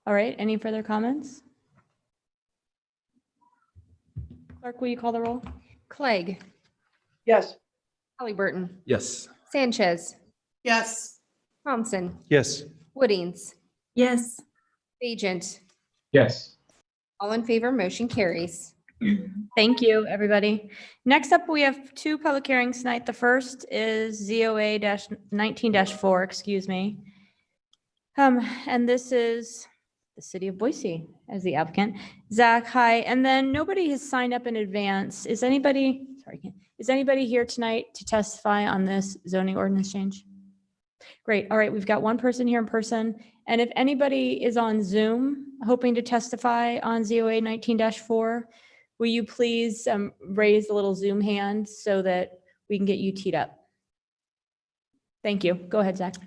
All right. Any further comments? Clerk, will you call the roll? Clegg, Yes. Halliburton, Yes. Sanchez, Yes. Thompson, Yes. Woodings, Yes. Agent. Yes. All in favor, motion carries. Thank you, everybody. Next up, we have two public hearings tonight. The first is ZOA-19-4, excuse me. And this is the city of Boise as the applicant. Zach, hi. And then nobody has signed up in advance. Is anybody here tonight to testify on this zoning ordinance change? Great. All right. We've got one person here in person. And if anybody is on Zoom hoping to testify on ZOA 19-4, will you please raise a little Zoom hand so that we can get you teed up? Thank you. Go ahead, Zach.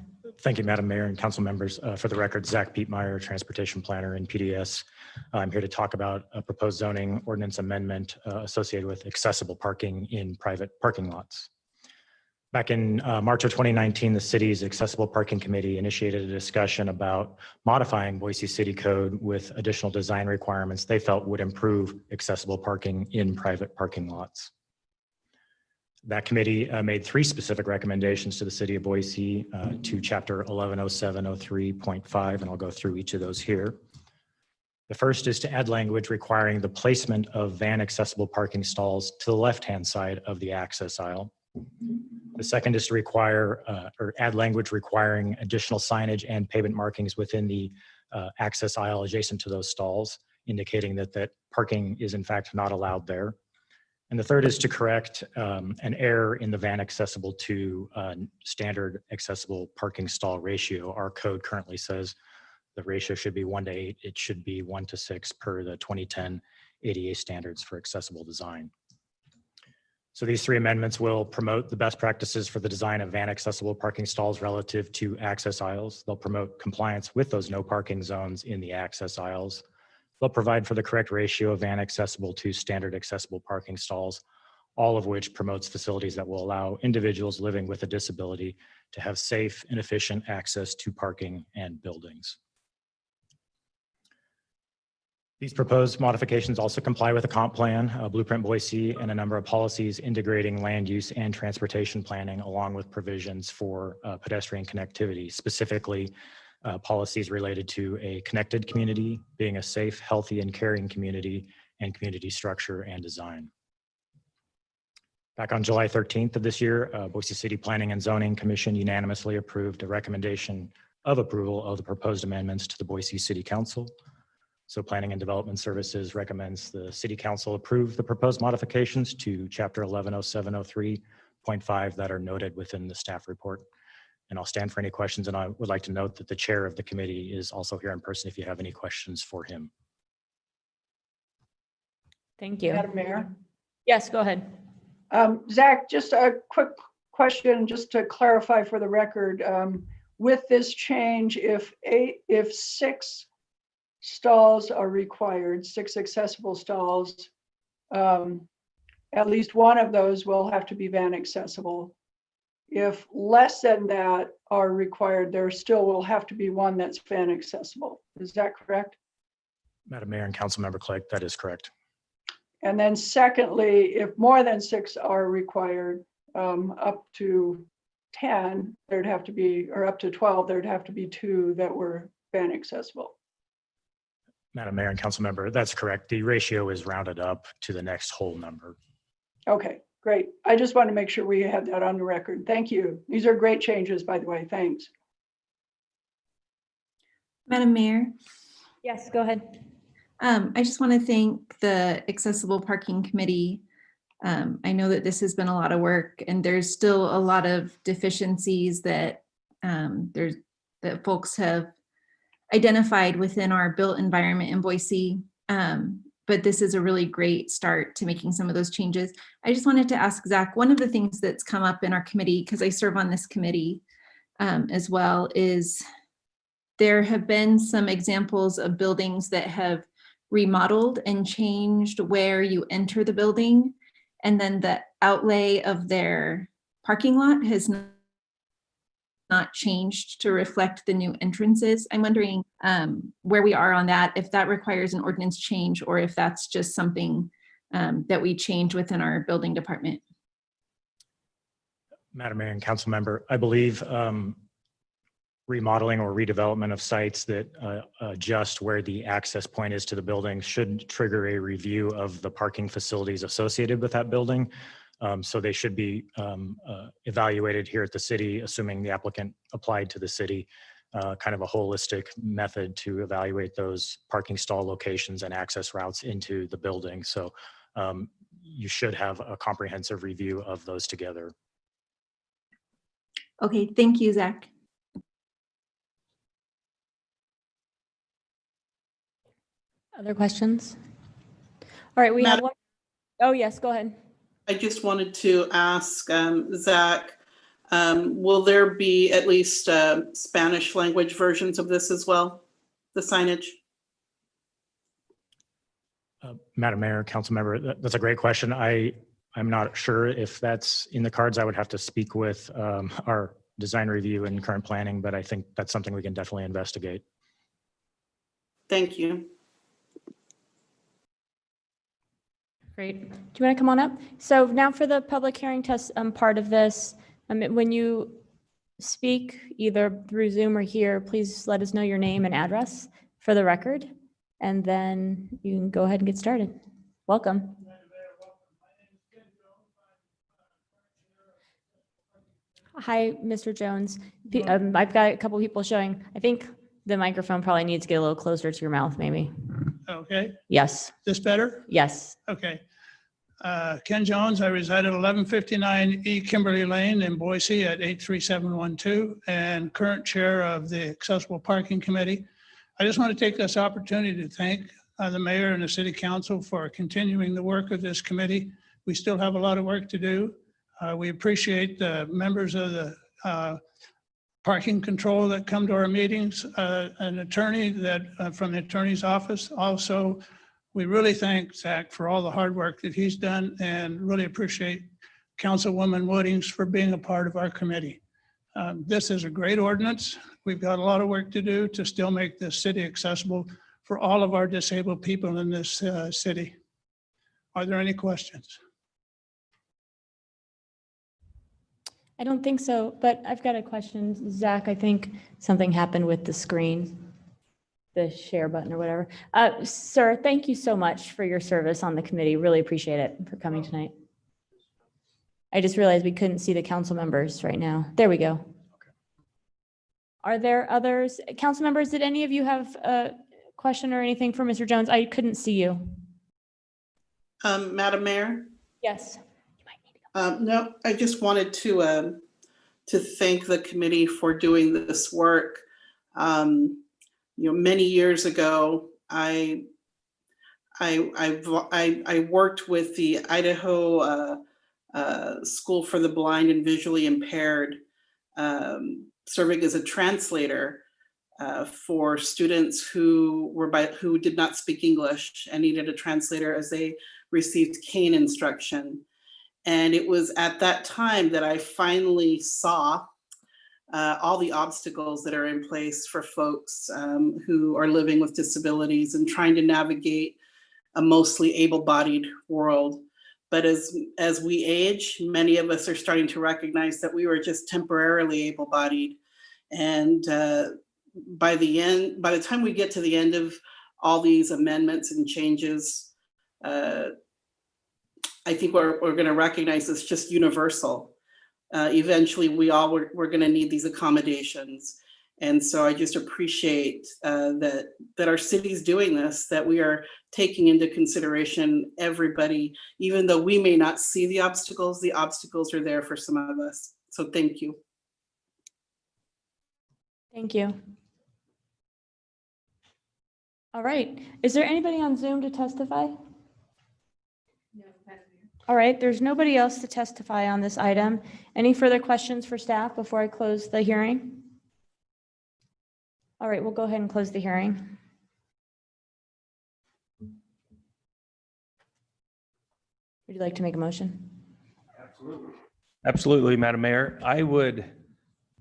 Thank you, Madam Mayor and council members. For the record, Zach Pietmeyer, Transportation Planner in PDS. I'm here to talk about a proposed zoning ordinance amendment associated with accessible parking in private parking lots. Back in March of 2019, the city's Accessible Parking Committee initiated a discussion about modifying Boise City Code with additional design requirements they felt would improve accessible parking in private parking lots. That committee made three specific recommendations to the city of Boise to Chapter 110703.5, and I'll go through each of those here. The first is to add language requiring the placement of van accessible parking stalls to the left-hand side of the access aisle. The second is to require or add language requiring additional signage and pavement markings within the access aisle adjacent to those stalls, indicating that parking is in fact not allowed there. And the third is to correct an error in the van accessible to standard accessible parking stall ratio. Our code currently says the ratio should be 1:8. It should be 1:6 per the 2010 ADA standards for accessible design. So these three amendments will promote the best practices for the design of van accessible parking stalls relative to access aisles. They'll promote compliance with those no parking zones in the access aisles. They'll provide for the correct ratio of van accessible to standard accessible parking stalls, all of which promotes facilities that will allow individuals living with a disability to have safe and efficient access to parking and buildings. These proposed modifications also comply with the comp plan, Blueprint Boise, and a number of policies integrating land use and transportation planning, along with provisions for pedestrian connectivity, specifically policies related to a connected community, being a safe, healthy, and caring community, and community structure and design. Back on July 13th of this year, Boise City Planning and Zoning Commission unanimously approved a recommendation of approval of the proposed amendments to the Boise City Council. So Planning and Development Services recommends the City Council approve the proposed modifications to Chapter 110703.5 that are noted within the staff report. And I'll stand for any questions. And I would like to note that the chair of the committee is also here in person if you have any questions for him. Thank you. Madam Mayor. Yes, go ahead. Zach, just a quick question, just to clarify for the record. With this change, if 6 stalls are required, 6 accessible stalls, at least one of those will have to be van accessible. If less than that are required, there still will have to be one that's van accessible. Is that correct? Madam Mayor and Councilmember Clegg, that is correct. And then secondly, if more than 6 are required, up to 10, there'd have to be, or up to 12, there'd have to be 2 that were van accessible. Madam Mayor and Councilmember, that's correct. The ratio is rounded up to the next whole number. Okay, Great. I just want to make sure we had that on the record. Thank you. These are great changes, by the way. Thanks. Madam Mayor, Yes, go ahead. I just want to thank the Accessible Parking Committee. I know that this has been a lot of work and there's still a lot of deficiencies that that folks have identified within our built environment in Boise. But this is a really great start to making some of those changes. I just wanted to ask Zach, one of the things that's come up in our committee, because I serve on this committee as well, is there have been some examples of buildings that have remodeled and changed where you enter the building, and then the outlay of their parking lot has not changed to reflect the new entrances. I'm wondering where we are on that, if that requires an ordinance change or if that's just something that we change within our building department. Madam Mayor and Council Member, I believe remodeling or redevelopment of sites that adjust where the access point is to the building should trigger a review of the parking facilities associated with that building. So they should be evaluated here at the city, assuming the applicant applied to the city, kind of a holistic method to evaluate those parking stall locations and access routes into the building. So you should have a comprehensive review of those together. Okay, thank you, Zach. Other questions? All right, we have one. Oh, yes, go ahead. I just wanted to ask Zach, will there be at least Spanish language versions of this as well, the signage? Madam Mayor, Council Member, that's a great question. I'm not sure if that's in the cards. I would have to speak with our design review and current planning, but I think that's something we can definitely investigate. Thank you. Great. Do you want to come on up? So now for the public hearing test part of this, when you speak either through Zoom or here, please let us know your name and address for the record, and then you can go ahead and get started. Welcome. Hi, Mr. Jones. I've got a couple people showing. I think the microphone probably needs to get a little closer to your mouth, maybe. Okay. Yes. This better? Yes. Okay. Ken Jones, I reside at 1159 E Kimberly Lane in Boise at 83712 and current chair of the Accessible Parking Committee. I just want to take this opportunity to thank the mayor and the city council for continuing the work of this committee. We still have a lot of work to do. We appreciate the members of the parking control that come to our meetings, an attorney that from the attorney's office. Also, we really thank Zach for all the hard work that he's done and really appreciate Councilwoman Woodings for being a part of our committee. This is a great ordinance. We've got a lot of work to do to still make this city accessible for all of our disabled people in this city. Are there any questions? I don't think so, but I've got a question. Zach, I think something happened with the screen, the share button or whatever. Sir, thank you so much for your service on the committee. Really appreciate it for coming tonight. I just realized we couldn't see the council members right now. There we go. Okay. Are there others? Council members, did any of you have a question or anything for Mr. Jones? I couldn't see you. Madam Mayor? Yes. No, I just wanted to thank the committee for doing this work. Many years ago, I worked with the Idaho School for the Blind and Visually Impaired, serving as a translator for students who did not speak English and needed a translator as they received cane instruction. And it was at that time that I finally saw all the obstacles that are in place for folks who are living with disabilities and trying to navigate a mostly able-bodied world. But as we age, many of us are starting to recognize that we were just temporarily able-bodied. And by the time we get to the end of all these amendments and changes, I think we're going to recognize it's just universal. Eventually, we're going to need these accommodations. And so I just appreciate that our city is doing this, that we are taking into consideration everybody, even though we may not see the obstacles are there for some of us. So thank you. Thank you. All right. Is there anybody on Zoom to testify? All right. There's nobody else to testify on this item. Any further questions for staff before I close the hearing? All right, we'll go ahead and close the hearing. Would you like to make a motion? Absolutely, Madam Mayor. I would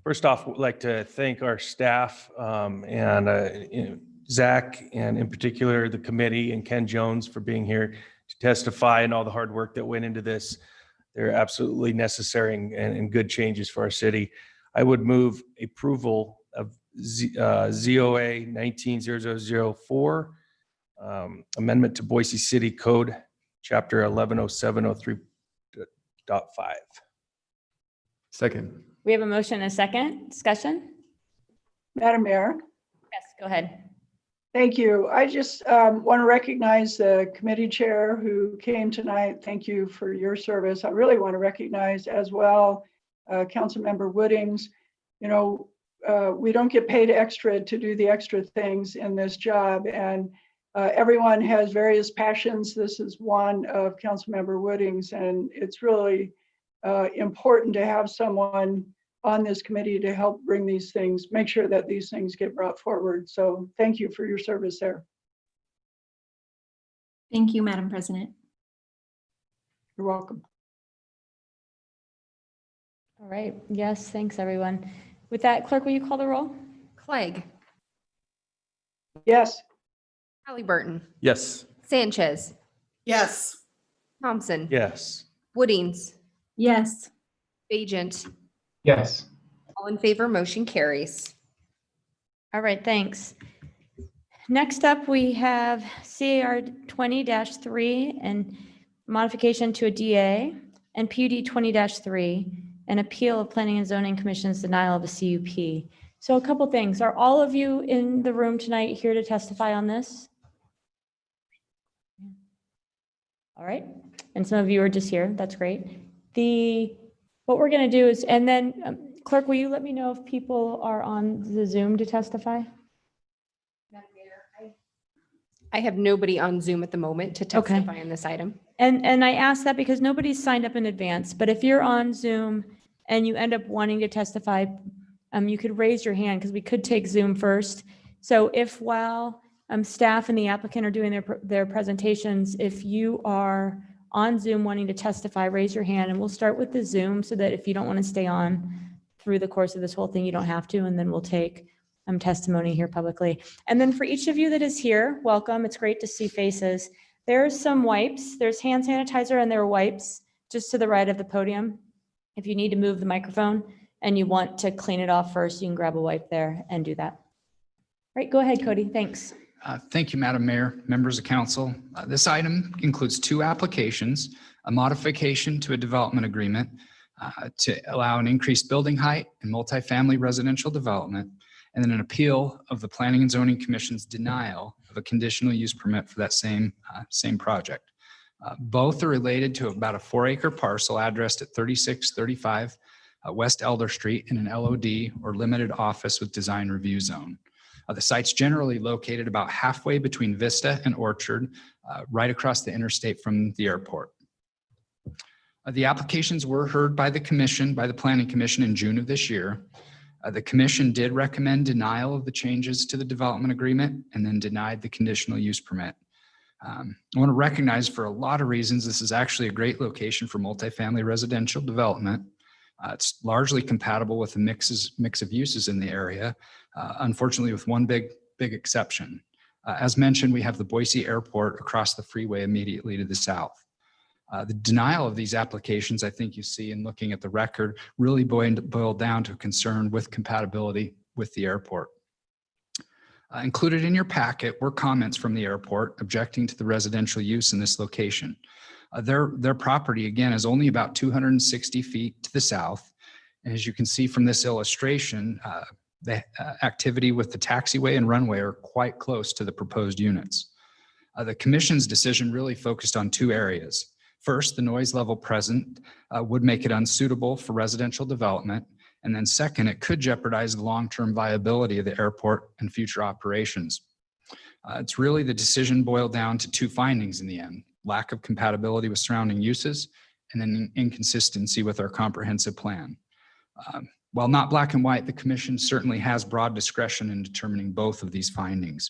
first off like to thank our staff and Zach, and in particular the committee and Ken Jones for being here to testify and all the hard work that went into this. They're absolutely necessary and good changes for our city. I would move approval of ZOA 190004, amendment to Boise City Code, Chapter 110703.5. Second. We have a motion and a second. Discussion? Madam Mayor. Yes, go ahead. Thank you. I just want to recognize the committee chair who came tonight. Thank you for your service. I really want to recognize as well Councilmember Woodings. You know, we don't get paid extra to do the extra things in this job, and everyone has various passions. This is one of Councilmember Woodings, and it's really important to have someone on this committee to help bring these things, make sure that these things get brought forward. So thank you for your service there. Thank you, Madam President. You're welcome. All right. Yes, thanks, everyone. With that, clerk, will you call the roll? Clegg, Yes. Halliburton, Yes. Sanchez, Yes. Thompson, Yes. Woodings, Yes. Bajent. Yes. All in favor, motion carries. All right, thanks. Next up, we have CAR 20-3 and modification to a DA, and PUD 20-3, an appeal of Planning and Zoning Commission's denial of a CUP. So a couple things. Are all of you in the room tonight here to testify on this? All right. And some of you are just here. That's great. What we're going to do is, and then clerk, will you let me know if people are on the Zoom to testify? I have nobody on Zoom at the moment to testify on this item. And I ask that because nobody's signed up in advance, but if you're on Zoom and you end up wanting to testify, you could raise your hand because we could take Zoom first. So if while staff and the applicant are doing their presentations, if you are on Zoom wanting to testify, raise your hand and we'll start with the Zoom so that if you don't want to stay on through the course of this whole thing, you don't have to, and then we'll take testimony here publicly. And then for each of you that is here, welcome. It's great to see faces. There's some wipes. There's hand sanitizer and there are wipes just to the right of the podium. If you need to move the microphone and you want to clean it off first, you can grab a wipe there and do that. All right, go ahead, Cody. Thanks. Thank you, Madam Mayor, members of council. This item includes two applications, a modification to a development agreement to allow an increased building height and multifamily residential development, and then an appeal of the Planning and Zoning Commission's denial of a conditional use permit for that same project. Both are related to about a 4-acre parcel addressed at 3635 West Elder Street in an LOD or limited office with design review zone. The site's generally located about halfway between Vista and Orchard, right across the interstate from the airport. The applications were heard by the Planning Commission in June of this year. The commission did recommend denial of the changes to the development agreement and then denied the conditional use permit. I want to recognize for a lot of reasons, this is actually a great location for multifamily residential development. It's largely compatible with the mix of uses in the area, unfortunately with one big exception. As mentioned, we have the Boise Airport across the freeway immediately to the south. The denial of these applications, I think you see in looking at the record, really boiled down to a concern with compatibility with the airport. Included in your packet were comments from the airport objecting to the residential use in this location. Their property, again, is only about 260 feet to the south. And as you can see from this illustration, the activity with the taxiway and runway are quite close to the proposed units. The commission's decision really focused on two areas. First, the noise level present would make it unsuitable for residential development. And then second, it could jeopardize the long-term viability of the airport and future operations. It's really the decision boiled down to two findings in the end: lack of compatibility with surrounding uses and then inconsistency with our comprehensive plan. While not black and white, the commission certainly has broad discretion in determining both of these findings.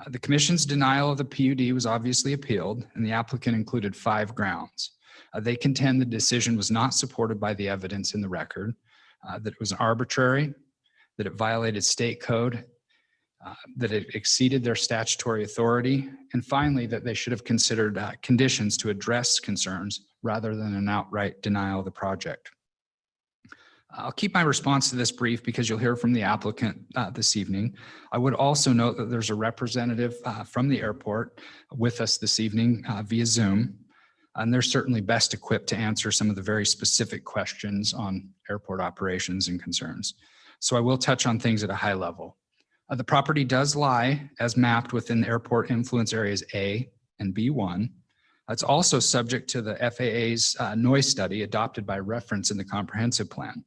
The commission's denial of the PUD was obviously appealed, and the applicant included 5 grounds. They contend the decision was not supported by the evidence in the record, that it was arbitrary, that it violated state code, that it exceeded their statutory authority, and finally, that they should have considered conditions to address concerns rather than an outright denial of the project. I'll keep my response to this brief because you'll hear from the applicant this evening. I would also note that there's a representative from the airport with us this evening via Zoom, and they're certainly best equipped to answer some of the very specific questions on airport operations and concerns. So I will touch on things at a high level. The property does lie as mapped within the airport influence areas A and B1. It's also subject to the FAA's noise study adopted by reference in the comprehensive plan.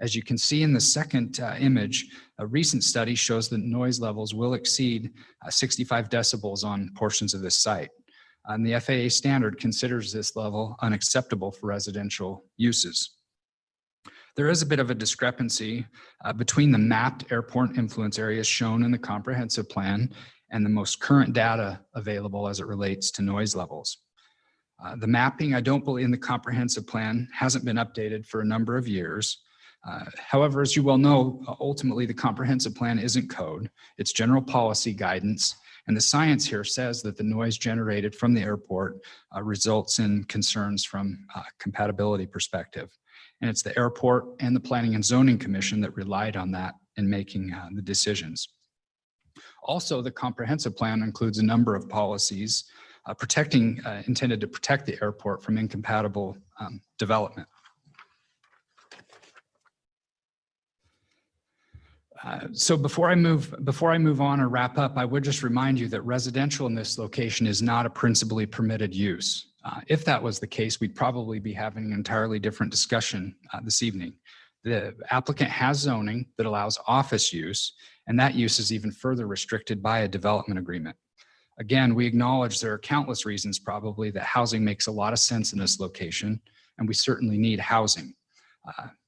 As you can see in the second image, a recent study shows that noise levels will exceed 65 decibels on portions of this site. And the FAA standard considers this level unacceptable for residential uses. There is a bit of a discrepancy between the mapped airport influence areas shown in the comprehensive plan and the most current data available as it relates to noise levels. The mapping, I don't believe in the comprehensive plan, hasn't been updated for a number of years. However, as you well know, ultimately the comprehensive plan isn't code, it's general policy guidance. And the science here says that the noise generated from the airport results in concerns from a compatibility perspective. And it's the airport and the Planning and Zoning Commission that relied on that in making the decisions. Also, the comprehensive plan includes a number of policies intended to protect the airport from incompatible development. So before I move on or wrap up, I would just remind you that residential in this location is not a principally permitted use. If that was the case, we'd probably be having an entirely different discussion this evening. The applicant has zoning that allows office use, and that use is even further restricted by a development agreement. Again, we acknowledge there are countless reasons probably that housing makes a lot of sense in this location, and we certainly need housing.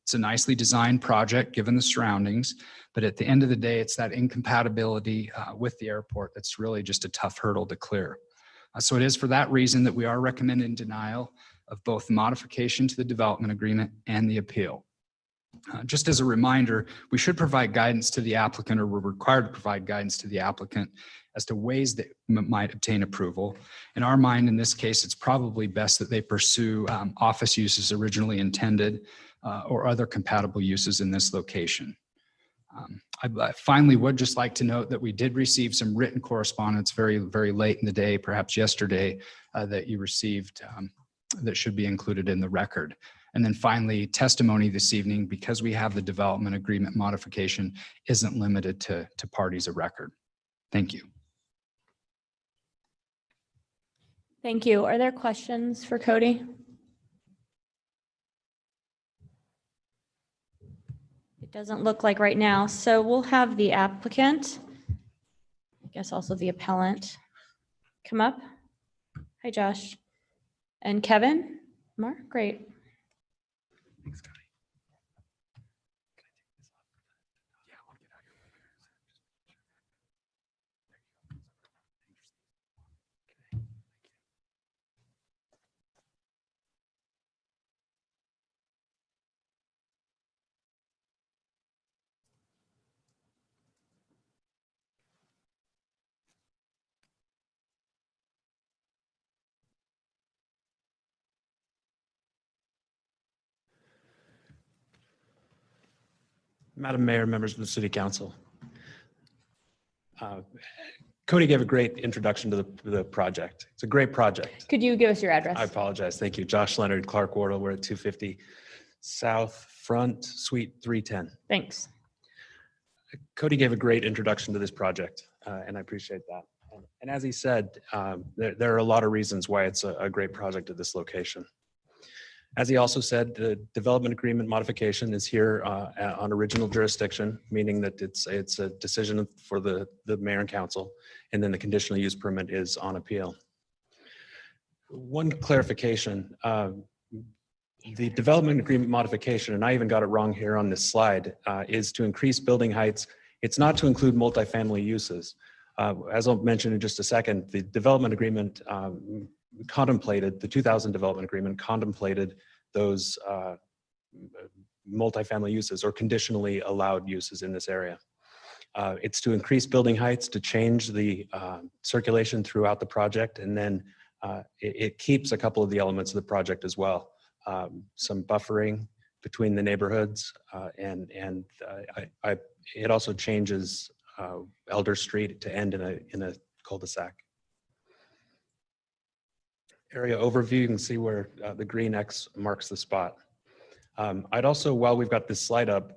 It's a nicely designed project given the surroundings, but at the end of the day, it's that incompatibility with the airport that's really just a tough hurdle to clear. So it is for that reason that we are recommending denial of both the modification to the development agreement and the appeal. Just as a reminder, we should provide guidance to the applicant, or we're required to provide guidance to the applicant as to ways that might obtain approval. In our mind, in this case, it's probably best that they pursue office uses originally intended or other compatible uses in this location. I finally would just like to note that we did receive some written correspondence very, very late in the day, perhaps yesterday, that you received that should be included in the record. And then finally, testimony this evening, because we have the development agreement modification, isn't limited to parties of record. Thank you. Thank you. Are there questions for Cody? It doesn't look like right now. So we'll have the applicant, I guess also the appellant, come up. Hi, Josh. And Kevin? Mark? Great. Thanks, Cody. Madam Mayor, members of the City Council. Cody gave a great introduction to the project. It's a great project. Could you give us your address? I apologize. Thank you. Josh Leonard, Clark Wardle. We're at 250 South Front Suite 310. Thanks. Cody gave a great introduction to this project, and I appreciate that. And as he said, there are a lot of reasons why it's a great project at this location. As he also said, the development agreement modification is here on original jurisdiction, meaning that it's a decision for the mayor and council, and then the conditional use permit is on appeal. One clarification, the development agreement modification, and I even got it wrong here on this slide, is to increase building heights. It's not to include multifamily uses. As I'll mention in just a second, the development agreement contemplated, the 2000 development agreement contemplated those multifamily uses or conditionally allowed uses in this area. It's to increase building heights, to change the circulation throughout the project, and then it keeps a couple of the elements of the project as well. Some buffering between the neighborhoods, and it also changes Elder Street to end in a cul-de-sac. Area overview, you can see where the green X marks the spot. I'd also, while we've got this slide up,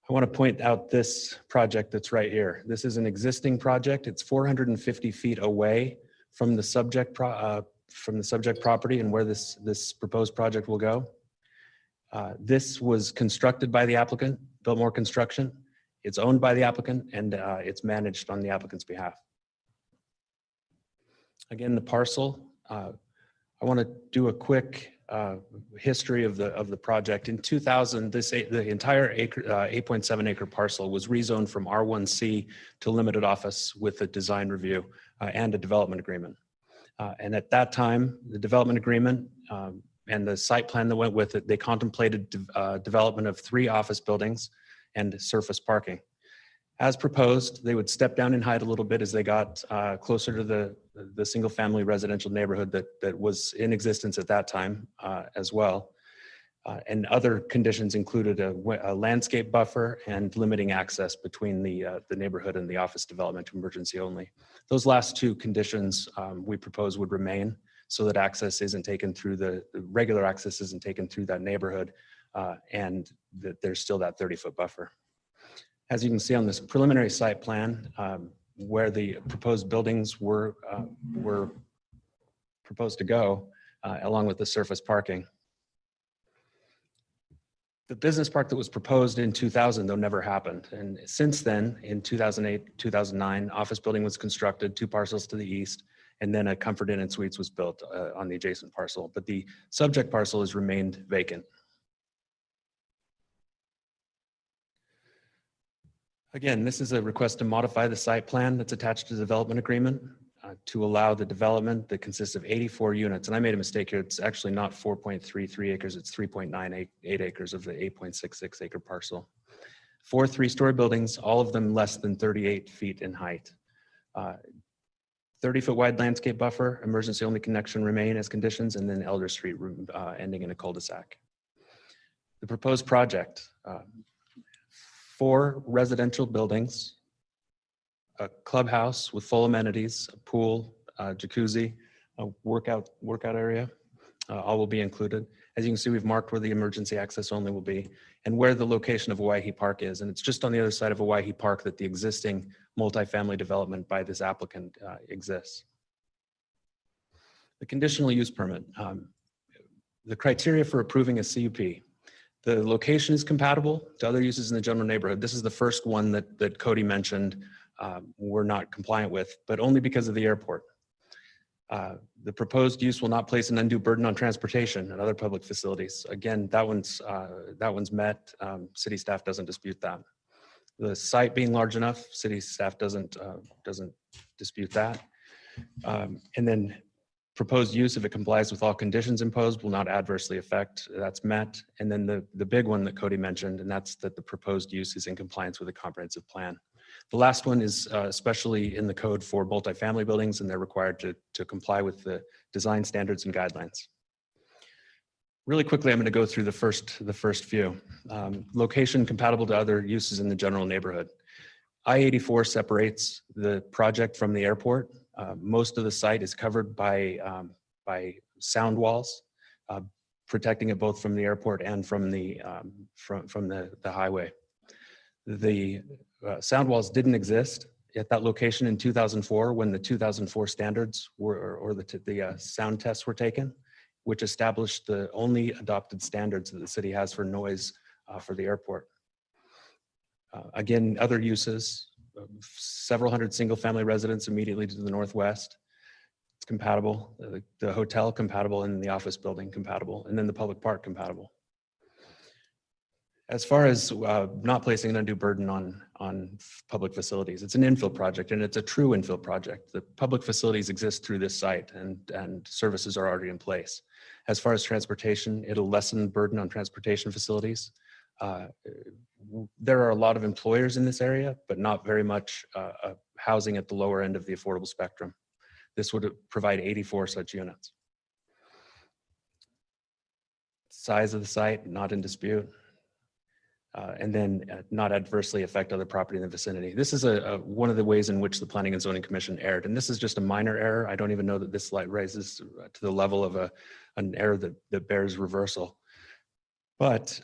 I want to point out this project that's right here. This is an existing project. It's 450 feet away from the subject property and where this proposed project will go. This was constructed by the applicant, Biltmore Construction. It's owned by the applicant, and it's managed on the applicant's behalf. Again, the parcel. I want to do a quick history of the project. In 2000, the entire 8.7 acre parcel was rezoned from R1C to limited office with a design review and a development agreement. And at that time, the development agreement and the site plan that went with it, they contemplated development of 3 office buildings and surface parking. As proposed, they would step down in height a little bit as they got closer to the single family residential neighborhood that was in existence at that time as well. And other conditions included a landscape buffer and limiting access between the neighborhood and the office development to emergency only. Those last 2 conditions we propose would remain, so that access isn't taken through the regular access isn't taken through that neighborhood, and that there's still that 30-foot buffer. As you can see on this preliminary site plan, where the proposed buildings were proposed to go, along with the surface parking. The business park that was proposed in 2000, though, never happened. And since then, in 2008, 2009, office building was constructed, 2 parcels to the east, and then a Comfort Inn and Suites was built on the adjacent parcel. But the subject parcel has remained vacant. Again, this is a request to modify the site plan that's attached to the development agreement to allow the development that consists of 84 units. And I made a mistake here. It's actually not 4.33 acres. It's 3.98 acres of the 8.66 acre parcel. 4 3-story buildings, all of them less than 38 feet in height. 30-foot wide landscape buffer, emergency only connection remain as conditions, and then Elder Street ending in a cul-de-sac. The proposed project, 4 residential buildings, a clubhouse with full amenities, a pool, jacuzzi, a workout area, all will be included. As you can see, we've marked where the emergency access only will be and where the location of Owyhee Park is. And it's just on the other side of Owyhee Park that the existing multifamily development by this applicant exists. The conditional use permit. The criteria for approving a CUP. The location is compatible to other uses in the general neighborhood. This is the first one that Cody mentioned we're not compliant with, but only because of the airport. The proposed use will not place an undue burden on transportation and other public facilities. Again, that one's met. City staff doesn't dispute that. The site being large enough, city staff doesn't dispute that. And then proposed use, if it complies with all conditions imposed, will not adversely affect. That's met. And then the big one that Cody mentioned, and that's that the proposed use is in compliance with a comprehensive plan. The last one is especially in the code for multifamily buildings, and they're required to comply with the design standards and guidelines. Really quickly, I'm going to go through the first few. Location compatible to other uses in the general neighborhood. I-84 separates the project from the airport. Most of the site is covered by sound walls, protecting it both from the airport and from the highway. The sound walls didn't exist at that location in 2004 when the 2004 standards were, or the sound tests were taken, which established the only adopted standards that the city has for noise for the airport. Again, other uses, several hundred single-family residents immediately to the northwest. It's compatible. The hotel compatible, and the office building compatible, and then the public park compatible. As far as not placing an undue burden on public facilities, it's an infill project, and it's a true infill project. The public facilities exist through this site, and services are already in place. As far as transportation, it'll lessen the burden on transportation facilities. There are a lot of employers in this area, but not very much housing at the lower end of the affordable spectrum. This would provide 84 such units. Size of the site, not in dispute. And then not adversely affect other property in the vicinity. This is one of the ways in which the Planning and Zoning Commission erred. And this is just a minor error. I don't even know that this slide raises to the level of an error that bears reversal. But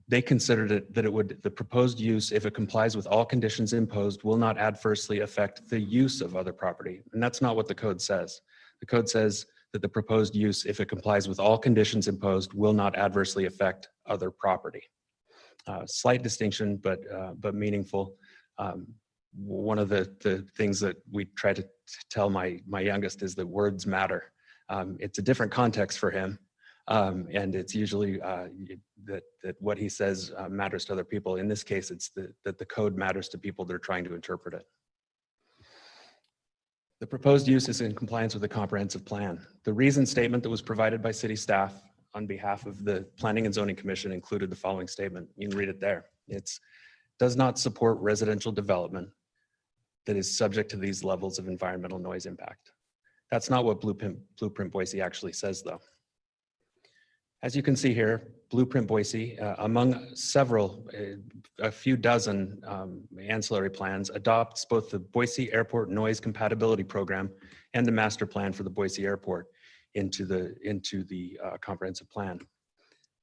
they considered that the proposed use, if it complies with all conditions imposed, will not adversely affect the use of other property. And that's not what the code says. The code says that the proposed use, if it complies with all conditions imposed, will not adversely affect other property. Slight distinction, but meaningful. One of the things that we try to tell my youngest is that words matter. It's a different context for him, and it's usually that what he says matters to other people. In this case, it's that the code matters to people that are trying to interpret it. The proposed use is in compliance with the comprehensive plan. The reason statement that was provided by city staff on behalf of the Planning and Zoning Commission included the following statement. You can read it there. It's does not support residential development that is subject to these levels of environmental noise impact. That's not what Blueprint Boise actually says, though. As you can see here, Blueprint Boise, among a few dozen ancillary plans, adopts both the Boise Airport Noise Compatibility Program and the master plan for the Boise Airport into the comprehensive plan.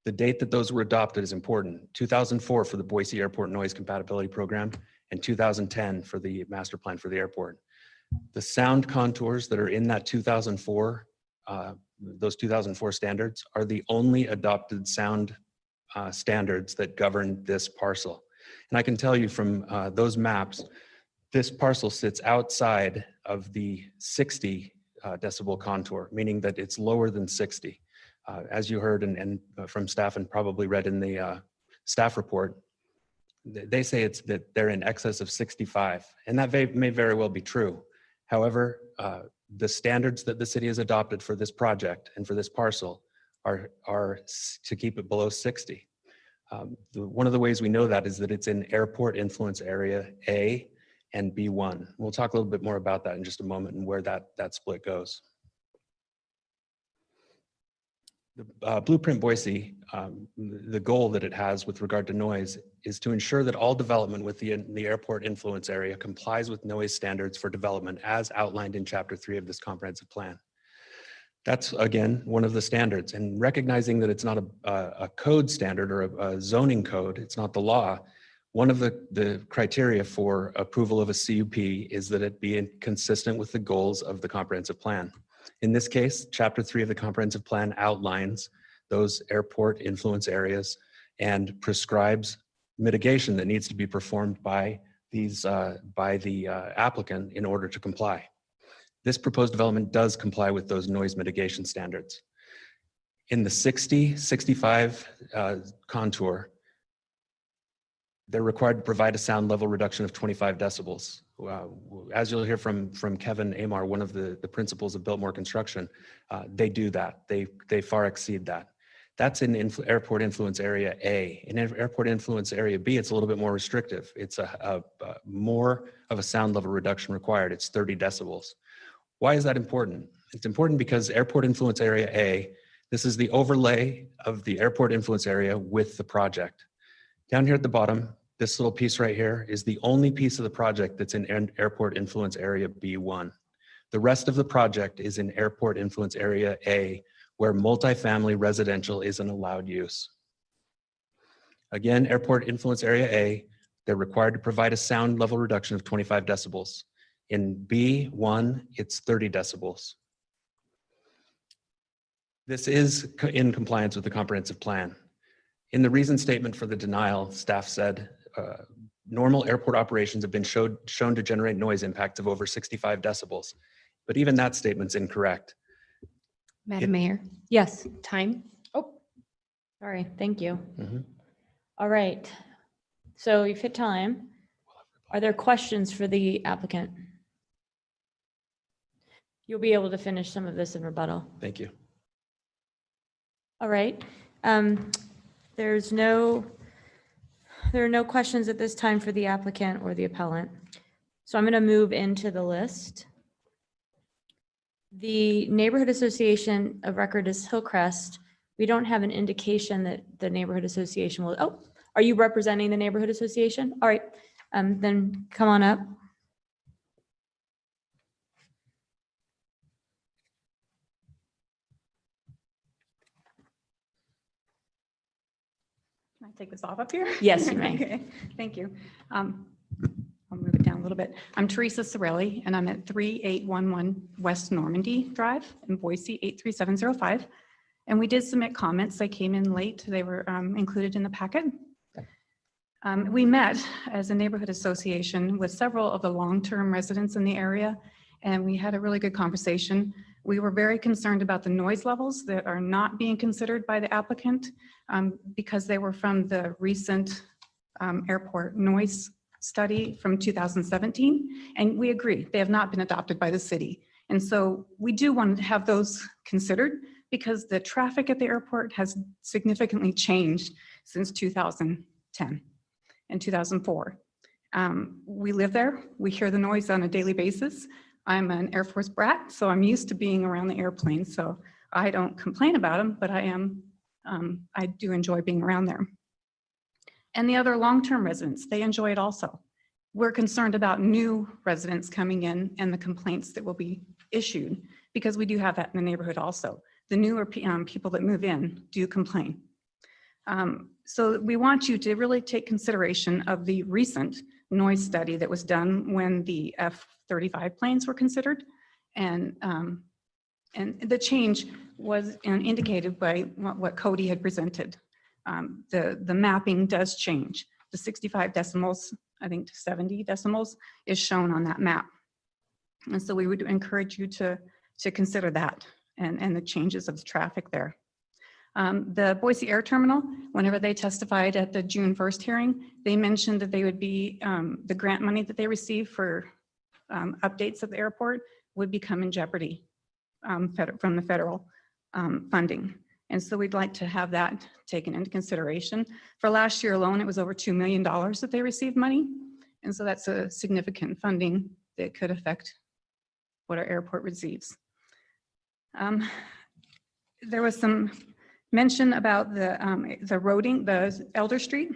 The date that those were adopted is important. 2004 for the Boise Airport Noise Compatibility Program and 2010 for the master plan for the airport. The sound contours that are in that 2004, those 2004 standards are the only adopted sound standards that govern this parcel. And I can tell you from those maps, this parcel sits outside of the 60 decibel contour, meaning that it's lower than 60. As you heard and from staff and probably read in the staff report, they say that they're in excess of 65, and that may very well be true. However, the standards that the city has adopted for this project and for this parcel are to keep it below 60. One of the ways we know that is that it's in airport influence area A and B1. We'll talk a little bit more about that in just a moment and where that split goes. The Blueprint Boise, the goal that it has with regard to noise is to ensure that all development within the airport influence area complies with noise standards for development as outlined in Chapter 3 of this comprehensive plan. That's, again, one of the standards. And recognizing that it's not a code standard or a zoning code, it's not the law, one of the criteria for approval of a CUP is that it be consistent with the goals of the comprehensive plan. In this case, Chapter 3 of the comprehensive plan outlines those airport influence areas and prescribes mitigation that needs to be performed by the applicant in order to comply. This proposed development does comply with those noise mitigation standards. In the 60-65 contour, they're required to provide a sound level reduction of 25 decibels. As you'll hear from Kevin Amar, one of the principals of Biltmore Construction, they do that. They far exceed that. That's in airport influence area A. In airport influence area B, it's a little bit more restrictive. It's more of a sound level reduction required. It's 30 decibels. Why is that important? It's important because airport influence area A, this is the overlay of the airport influence area with the project. Down here at the bottom, This little piece right here is the only piece of the project that's in Airport Influence Area B1. The rest of the project is in Airport Influence Area A, where multifamily residential is an allowed use. Again, Airport Influence Area A, they're required to provide a sound level reduction of 25 decibels. In B1, it's 30 decibels. This is in compliance with the comprehensive plan. In the reason statement for the denial, staff said, normal airport operations have been shown to generate noise impacts of over 65 decibels. But even that statement's incorrect. Madam Mayor, Yes. time. Oh, sorry. Thank you. Mhm. All right. So you've hit time. Are there questions for the applicant? You'll be able to finish some of this in rebuttal. Thank you. All right. There are no questions at this time for the applicant or the appellant. So I'm going to move into the list. The neighborhood association of record is Hillcrest. We don't have an indication that the neighborhood association will, oh, are you representing the neighborhood association? All right, then come on up. Can I take this off up here? Yes, you may. Okay, thank you. I'll move it down a little bit. I'm Teresa Sorelli, and I'm at 3811 West Normandy Drive in Boise, 83705. And we did submit comments. They came in late. They were included in the packet. We met as a neighborhood association with several of the long-term residents in the area, and we had a really good conversation. We were very concerned about the noise levels that are not being considered by the applicant because they were from the recent airport noise study from 2017. And we agree, they have not been adopted by the city. And so we do want to have those considered because the traffic at the airport has significantly changed since 2010 and 2004. We live there, we hear the noise on a daily basis. I'm an Air Force brat, so I'm used to being around the airplanes, so I don't complain about them, but I do enjoy being around there. And the other long-term residents, they enjoy it also. We're concerned about new residents coming in and the complaints that will be issued because we do have that in the neighborhood also. The newer people that move in do complain. So we want you to really take consideration of the recent noise study that was done when the F-35 planes were considered. And the change was indicated by what Cody had presented. The mapping does change. The 65 decimals, I think to 70 decimals is shown on that map. And so we would encourage you to consider that and the changes of the traffic there. The Boise Air Terminal, whenever they testified at the June 1st hearing, they mentioned that they would be, the grant money that they receive for updates of the airport would become in jeopardy from the federal funding. And so we'd like to have that taken into consideration. For last year alone, it was over $2 million that they received money. And so that's a significant funding that could affect what our airport receives. There was some mention about the roading, the Elder Street.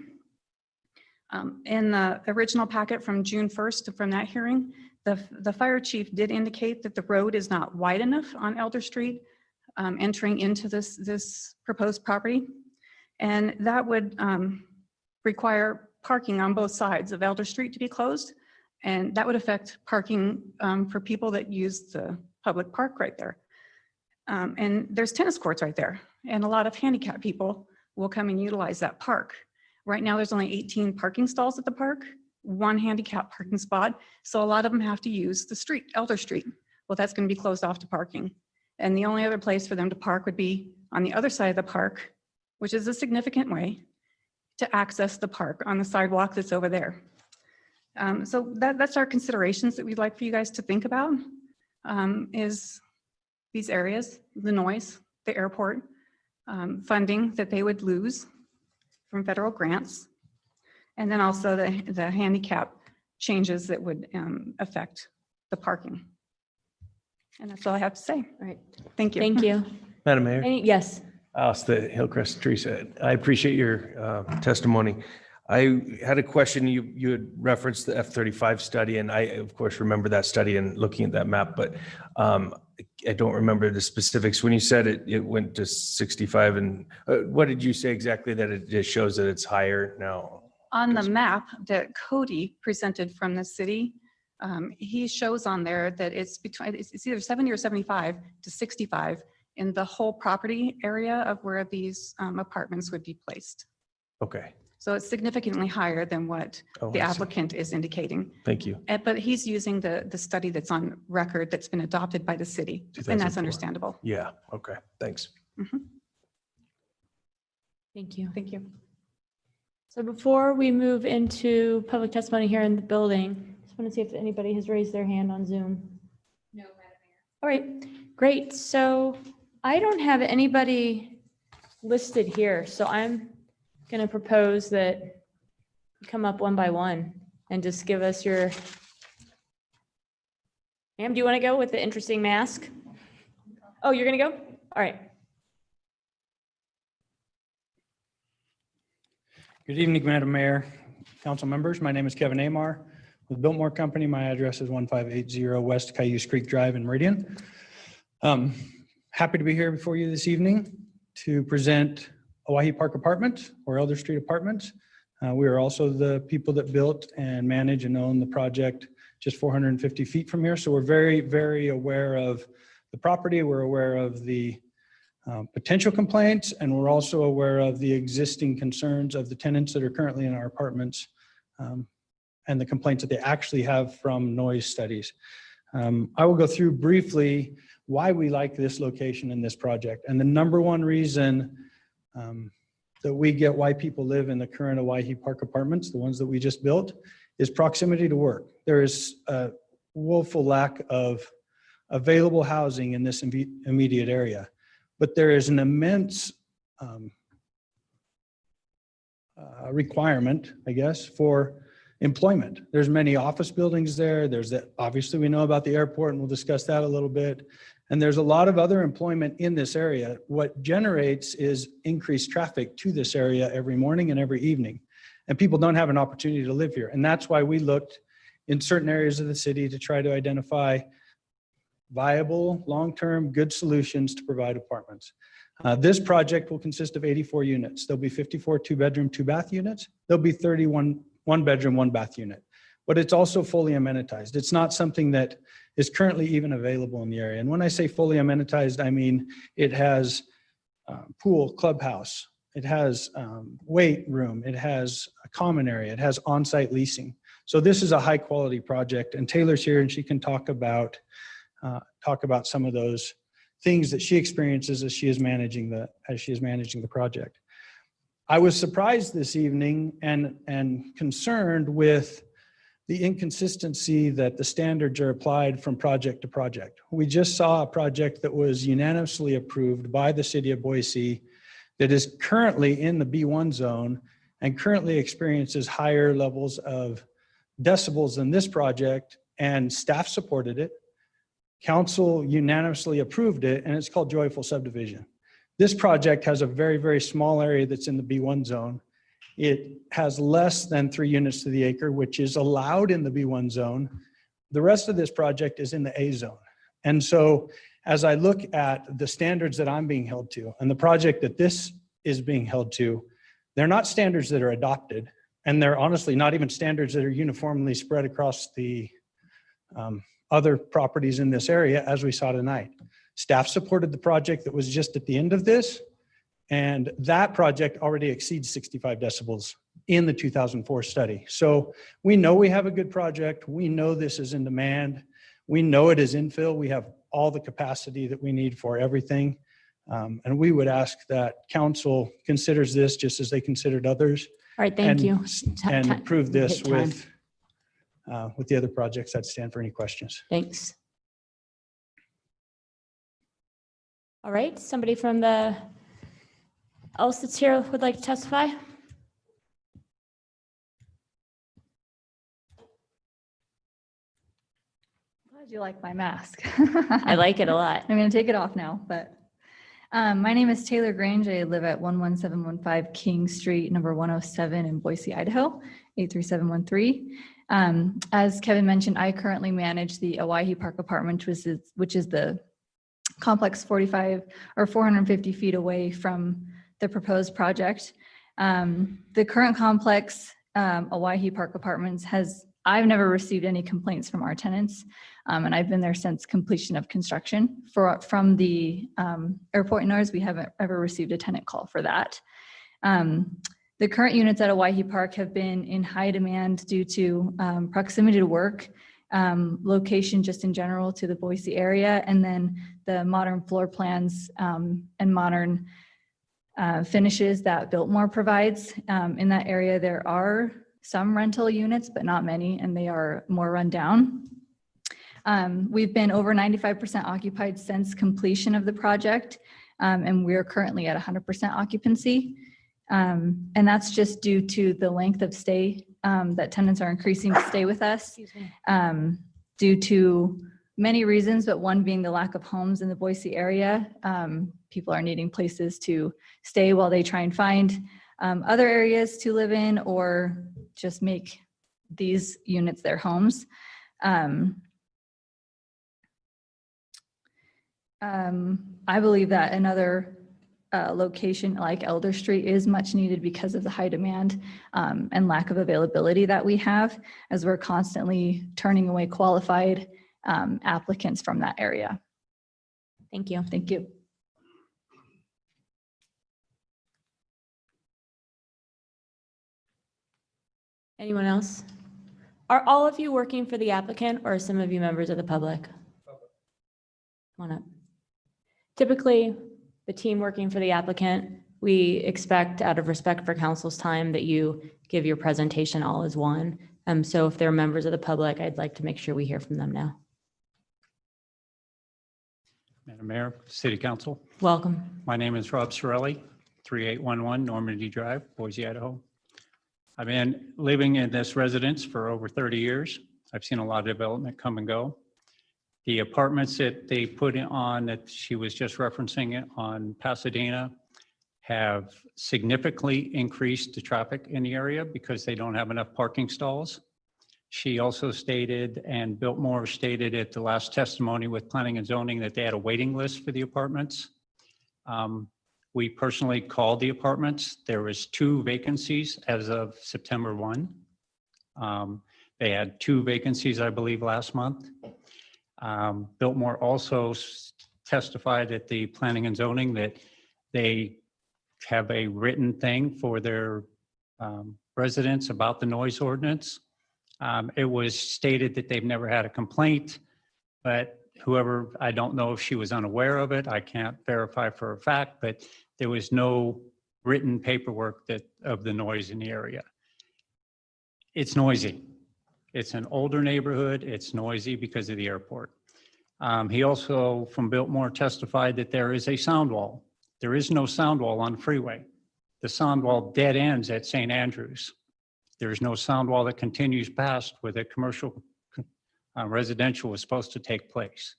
In the original packet from June 1st, from that hearing, the fire chief did indicate that the road is not wide enough on Elder Street entering into this proposed property. And that would require parking on both sides of Elder Street to be closed. And that would affect parking for people that use the public park right there. And there's tennis courts right there. And a lot of handicapped people will come and utilize that park. Right now, there's only 18 parking stalls at the park, 1 handicap parking spot. So a lot of them have to use the street, Elder Street. Well, that's going to be closed off to parking. And the only other place for them to park would be on the other side of the park, which is a significant way to access the park on the sidewalk that's over there. So that's our considerations that we'd like for you guys to think about is these areas, the noise, the airport, funding that they would lose from federal grants, and then also the handicap changes that would affect the parking. And that's all I have to say. All right. Thank you. Thank you. Madam Mayor. Yes. Alice, the Hillcrest, Teresa, I appreciate your testimony. I had a question. You had referenced the F-35 study, and I, of course, remember that study and looking at that map, but I don't remember the specifics. When you said it went to 65, and what did you say exactly, that it just shows that it's higher now? On the map that Cody presented from the city, he shows on there that it's either 70 or 75 to 65 in the whole property area of where these apartments would be placed. Okay. So it's significantly higher than what the I see. applicant is indicating. Thank you. But he's using the study that's on record that's been adopted by the city, and that's 2004. understandable. Yeah. Okay. Thanks. Thank you. Thank you. So before we move into public testimony here in the building, just want to see if anybody has raised their hand on Zoom. No, Madam Mayor. All right, great. So I don't have anybody listed here, so I'm going to propose that you come up one by one and just give us your. Ma'am, do you want to go with the interesting mask? Oh, you're going to go? All right. Good evening, Madam Mayor, council members. My name is Kevin Amar with Biltmore Company. My address is 1580 West Cayuse Creek Drive in Meridian. Happy to be here before you this evening to present Owyhee Park Apartments or Elder Street Apartments. We are also the people that built and manage and own the project just 450 feet from here. So we're very, very aware of the property. We're aware of the potential complaints, and we're also aware of the existing concerns of the tenants that are currently in our apartments and the complaints that they actually have from noise studies. I will go through briefly why we like this location in this project. And the number one reason that we get why people live in the current Owyhee Park Apartments, the ones that we just built, is proximity to work. There is a woeful lack of available housing in this immediate area. But there is an immense requirement, I guess, for employment. There's many office buildings there. There's that, obviously we know about the airport, and we'll discuss that a little bit. And there's a lot of other employment in this area. What generates is increased traffic to this area every morning and every evening. And people don't have an opportunity to live here. And that's why we looked in certain areas of the city to try to identify viable, long-term, good solutions to provide apartments. This project will consist of 84 units. There'll be 54 two-bedroom, two-bath units. There'll be 31 one-bedroom, one-bath unit. But it's also fully amenitized. It's not something that is currently even available in the area. And when I say fully amenitized, I mean it has pool, clubhouse. It has weight room. It has a common area. It has on-site leasing. So this is a high-quality project. And Taylor's here, and she can talk about some of those things that she experiences as she is managing the project. I was surprised this evening and concerned with the inconsistency that the standards are applied from project to project. We just saw a project that was unanimously approved by the city of Boise that is currently in the B1 zone and currently experiences higher levels of decibels than this project, and staff supported it. Council unanimously approved it, and it's called Joyful Subdivision. This project has a very, very small area that's in the B1 zone. It has less than 3 units to the acre, which is allowed in the B1 zone. The rest of this project is in the A zone. And so as I look at the standards that I'm being held to and the project that this is being held to, they're not standards that are adopted, and they're honestly not even standards that are uniformly spread across the other properties in this area, as we saw tonight. Staff supported the project that was just at the end of this, and that project already exceeds 65 decibels in the 2004 study. So we know we have a good project. We know this is in demand. We know it is infill. We have all the capacity that we need for everything. And we would ask that council considers this just as they considered others. All right, thank you. And approve this Hit time. with the other projects. I'd stand for any questions. Thanks. All right, somebody from the else that's here would like to testify? Glad you like my mask. I like it a lot. I'm going to take it off now, but My name is Taylor Grange. I live at 11715 King Street, number 107 in Boise, Idaho, 83713. As Kevin mentioned, I currently manage the Owyhee Park Apartment, which is the complex 45 or 450 feet away from the proposed project. The current complex, Owyhee Park Apartments, I've never received any complaints from our tenants, and I've been there since completion of construction. From the airport noise, we haven't ever received a tenant call for that. The current units at Owyhee Park have been in high demand due to proximity to work, location just in general to the Boise area, and then the modern floor plans and modern finishes that Biltmore provides. In that area, there are some rental units, but not many, and they are more run down. We've been over 95% occupied since completion of the project, and we're currently at 100% occupancy. And that's just due to the length of stay that tenants are increasing to stay with us due to many reasons, but one being the lack of homes in the Boise area. People are needing places to stay while they try and find other areas to live in or just make these units their homes. I believe that another location like Elder Street is much needed because of the high demand and lack of availability that we have, as we're constantly turning away qualified applicants from that area. Thank you. Thank you. Anyone else? Are all of you working for the applicant or are some of you members of the public? Come on up. Typically, the team working for the applicant, we expect out of respect for council's time that you give your presentation all as one. So if they're members of the public, I'd like to make sure we hear from them now. Madam Mayor, City Council. Welcome. My name is Rob Sorelli, 3811 Normandy Drive, Boise, Idaho. I've been living in this residence for over 30 years. I've seen a lot of development come and go. The apartments that they put on that she was just referencing it on Pasadena have significantly increased the traffic in the area because they don't have enough parking stalls. She also stated, and Biltmore stated at the last testimony with planning and zoning, that they had a waiting list for the apartments. We personally called the apartments. There was 2 vacancies as of September 1. They had 2 vacancies, I believe, last month. Biltmore also testified at the planning and zoning that they have a written thing for their residents about the noise ordinance. It was stated that they've never had a complaint, but whoever, I don't know if she was unaware of it. I can't verify for a fact, but there was no written paperwork of the noise in the area. It's noisy. It's an older neighborhood. It's noisy because of the airport. He also, from Biltmore, testified that there is a sound wall. There is no sound wall on the freeway. The sound wall dead ends at St. Andrews. There's no sound wall that continues past where the commercial residential was supposed to take place.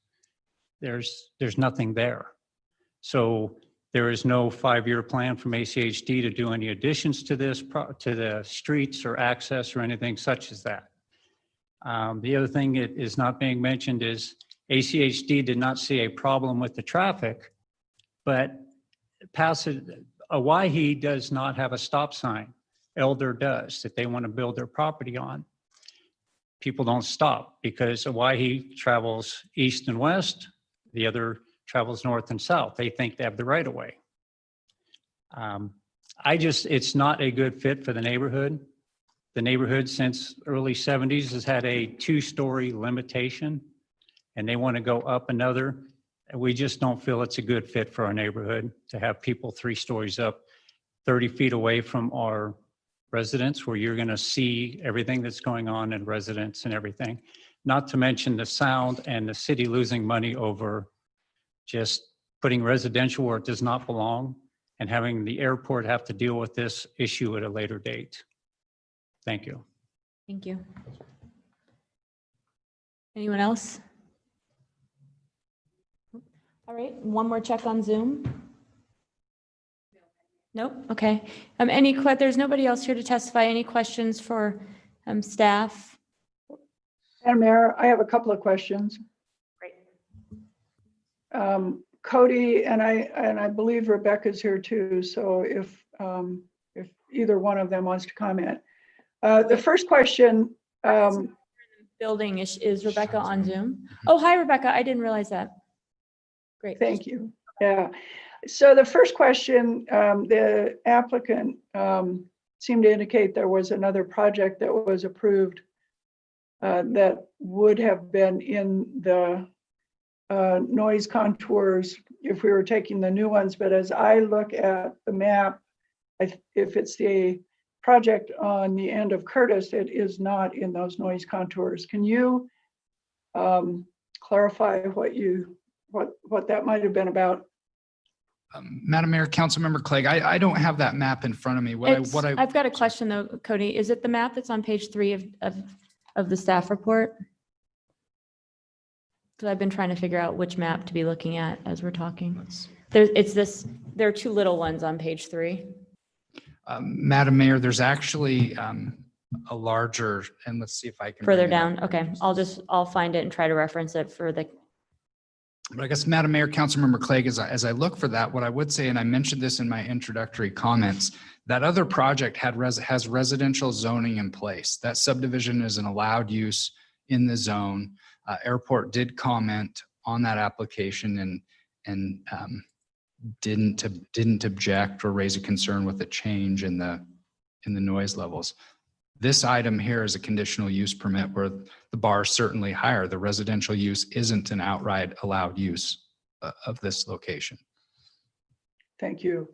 There's nothing there. So there is no 5-year plan from ACHD to do any additions to this, to the streets or access or anything such as that. The other thing that is not being mentioned is ACHD did not see a problem with the traffic, but Owyhee does not have a stop sign. Elder does, that they want to build their property on. People don't stop because Owyhee travels east and west. The other travels north and south. They think they have the right of way. It's not a good fit for the neighborhood. The neighborhood since early 70s has had a 2-story limitation and they want to go up another. We just don't feel it's a good fit for our neighborhood to have people 3 stories up, 30 feet away from our residents where you're going to see everything that's going on in residents and everything. Not to mention the sound and the city losing money over just putting residential where it does not belong and having the airport have to deal with this issue at a later date. Thank you. Thank you. Anyone else? All right, one more check on Zoom. Nope. Okay. There's nobody else here to testify. Any questions for staff? Madam Mayor, I have a couple of questions. Great. Cody and I believe Rebecca's here too. So if either one of them wants to comment. The first question. Building is Rebecca on Zoom? Oh, hi, Rebecca. I didn't realize that. Great. Thank you. Yeah. So the first question, the applicant seemed to indicate there was another project that was approved that would have been in the noise contours if we were taking the new ones. But as I look at the map, if it's the project on the end of Curtis, it is not in those noise contours. Can you clarify what that might have been about? Madam Mayor, Councilmember Clegg, I don't have that map in front of me. I've got a question though, Cody. Is it the map that's on page 3 of the staff report? Because I've been trying to figure out which map to be looking at as we're talking. There are 2 little ones on page 3. Madam Mayor, there's actually a larger, and let's see if I can. Further down. Okay. I'll find it and try to reference it for the. But I guess, Madam Mayor, Councilmember Clegg, as I look for that, what I would say, and I mentioned this in my introductory comments, that other project has residential zoning in place. That subdivision is an allowed use in the zone. Airport did comment on that application and didn't object or raise a concern with a change in the noise levels. This item here is a conditional use permit where the bar is certainly higher. The residential use isn't an outright allowed use of this location. Thank you.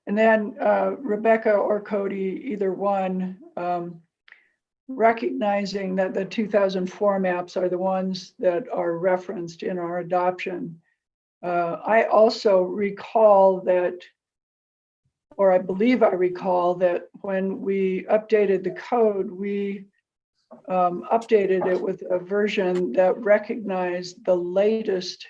And then Rebecca or Cody, either one, recognizing that the 2004 maps are the ones that are referenced in our adoption. I also recall that, or I believe I recall that when we updated the code, we updated it with a version that recognized the latest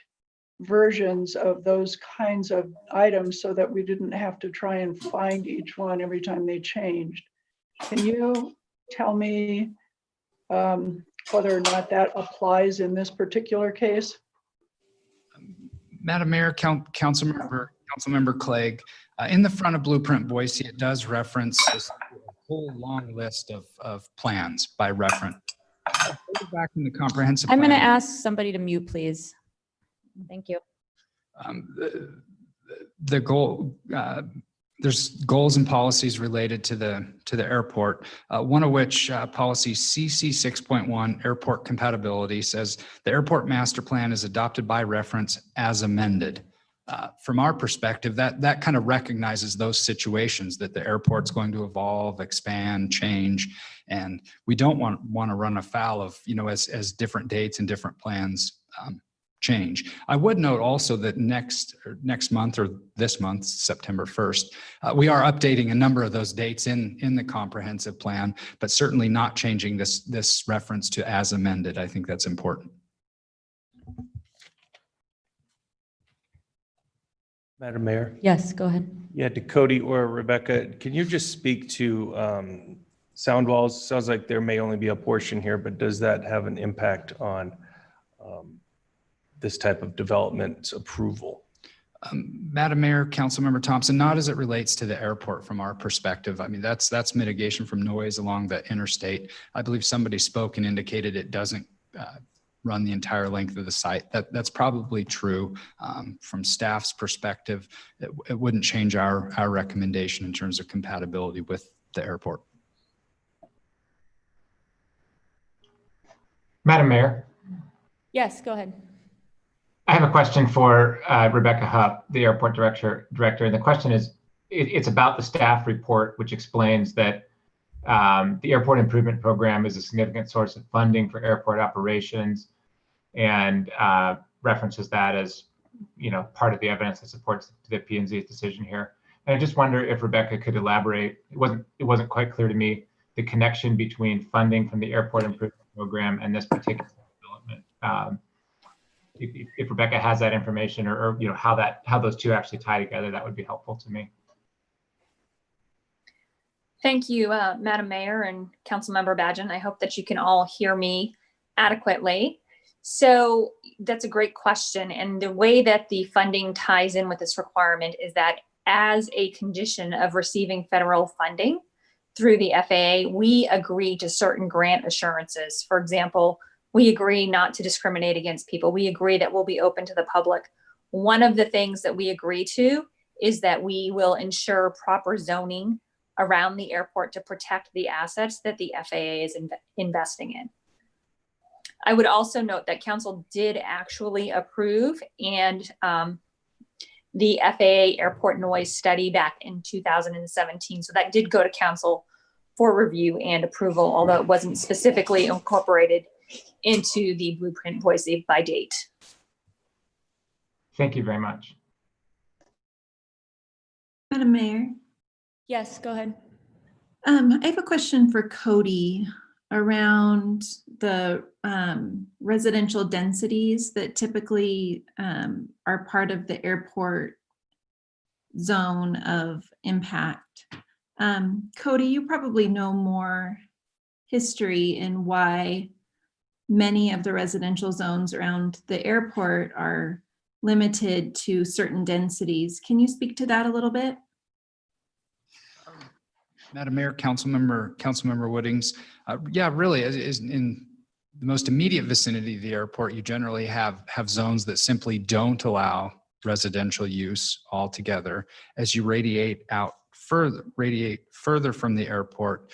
versions of those kinds of items so that we didn't have to try and find each one every time they changed. Can you tell me whether or not that applies in this particular case? Madam Mayor, Councilmember Clegg, in the front of Blueprint Boise, it does reference this whole long list of plans by reference. Back in the comprehensive I'm going to plan, ask somebody to mute, please. Thank you. the goal, there's goals and policies related to the airport, one of which policy CC 6.1 airport compatibility says the airport master plan is adopted by reference as amended. From our perspective, that kind of recognizes those situations that the airport's going to evolve, expand, change, and we don't want to run afoul of, as different dates and different plans change. I would note also that next month or this month, September 1st, we are updating a number of those dates in the comprehensive plan, but certainly not changing this reference to as amended. I think that's important. Madam Mayor? Yes, go ahead. Yeah, to Cody or Rebecca, can you just speak to sound walls? Sounds like there may only be a portion here, but does that have an impact on this type of development approval? Madam Mayor, Councilmember Thompson, not as it relates to the airport from our perspective. I mean, that's mitigation from noise along the interstate. I believe somebody spoke and indicated it doesn't run the entire length of the site. That's probably true. From staff's perspective, it wouldn't change our recommendation in terms of compatibility with the airport. Madam Mayor. Yes, go ahead. I have a question for Rebecca Hupp, the airport director. And the question is, it's about the staff report, which explains that the airport improvement program is a significant source of funding for airport operations, and references that as part of the evidence that supports the P&Z's decision here. And I just wonder if Rebecca could elaborate. It wasn't quite clear to me the connection between funding from the airport improvement program and this particular development. If Rebecca has that information, or how those two actually tie together, that would be helpful to me. Thank you, Madam Mayor and Councilmember Badgen. I hope that you can all hear me adequately. So that's a great question. And the way that the funding ties in with this requirement is that as a condition of receiving federal funding through the FAA, we agree to certain grant assurances. For example, we agree not to discriminate against people. We agree that we'll be open to the public. One of the things that we agree to is that we will ensure proper zoning around the airport to protect the assets that the FAA is investing in. I would also note that council did actually approve and the FAA airport noise study back in 2017. So that did go to council for review and approval, although it wasn't specifically incorporated into the Blueprint Boise by date. Thank you very much. Madam Mayor, Yes, go ahead. I have a question for Cody around the residential densities that typically are part of the airport zone of impact. Cody, you probably know more history in why many of the residential zones around the airport are limited to certain densities. Can you speak to that a little bit? Madam Mayor, Councilmember Woodings, yeah, really, is in the most immediate vicinity of the airport, you generally have zones that simply don't allow residential use altogether. As you radiate further from the airport,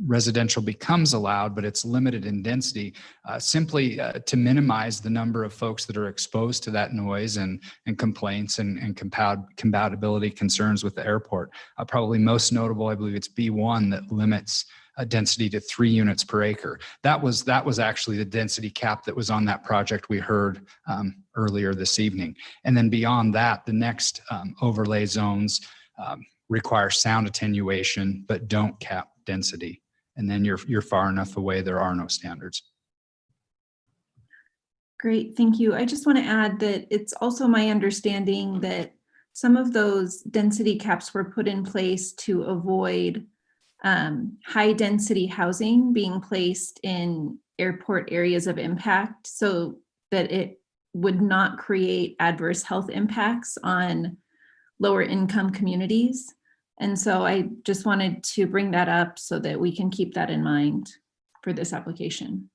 residential becomes allowed, but it's limited in density, simply to minimize the number of folks that are exposed to that noise and complaints and compatibility concerns with the airport. Probably most notable, I believe it's B1 that limits a density to 3 units per acre. That was actually the density cap that was on that project we heard earlier this evening. And then beyond that, the next overlay zones require sound attenuation, but don't cap density. And then you're far enough away, there are no standards. Great, thank you. I just want to add that it's also my understanding that some of those density caps were put in place to avoid high density housing being placed in airport areas of impact so that it would not create adverse health impacts on lower income communities. And so I just wanted to bring that up so that we can keep that in mind for this application.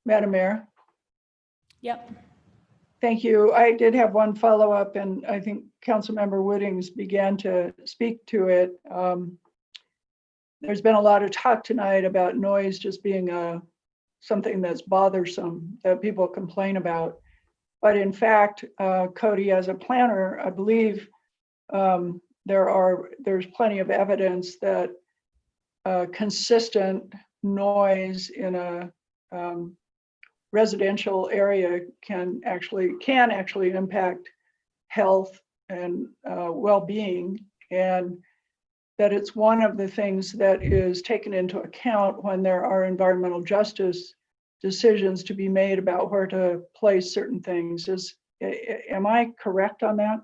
Madam Mayor. Yep. Thank you. I did have one follow-up, and I think Councilmember Woodings began to speak to it. There's been a lot of talk tonight about noise just being something that's bothersome that people complain about. But in fact, Cody, as a planner, I believe there's plenty of evidence that consistent noise in a residential area can actually impact health and well-being, and that it's one of the things that is taken into account when there are environmental justice decisions to be made about where to place certain things. Am I correct on that?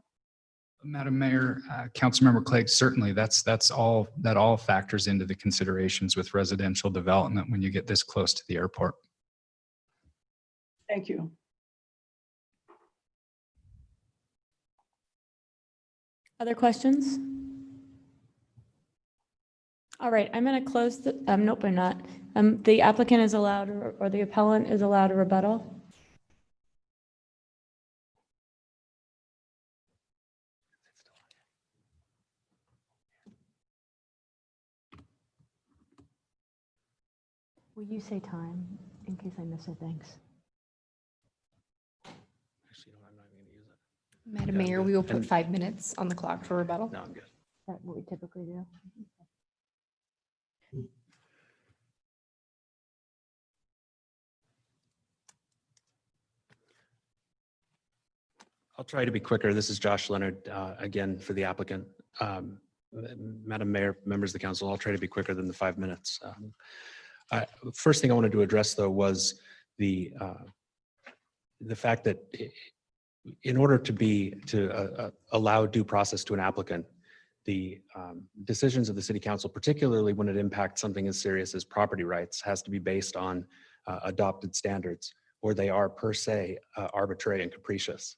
Madam Mayor, Councilmember Clegg, certainly that all factors into the considerations with residential development when you get this close to the airport. Thank you. Other questions? All right, I'm going to close the, nope, I'm not. The applicant is allowed, or the appellant is allowed a rebuttal. Will you say time in case I miss it? Thanks. Madam Mayor, we will put 5 minutes on the clock for rebuttal. No, I'm good. Is that what we typically do? I'll try to be quicker. This is Josh Leonard, again, for the applicant. Madam Mayor, members of the council, I'll try to be quicker than the 5 minutes. First thing I wanted to address, though, was the fact that in order to allow due process to an applicant, the decisions of the city council, particularly when it impacts something as serious as property rights, has to be based on adopted standards, or they are per se arbitrary and capricious.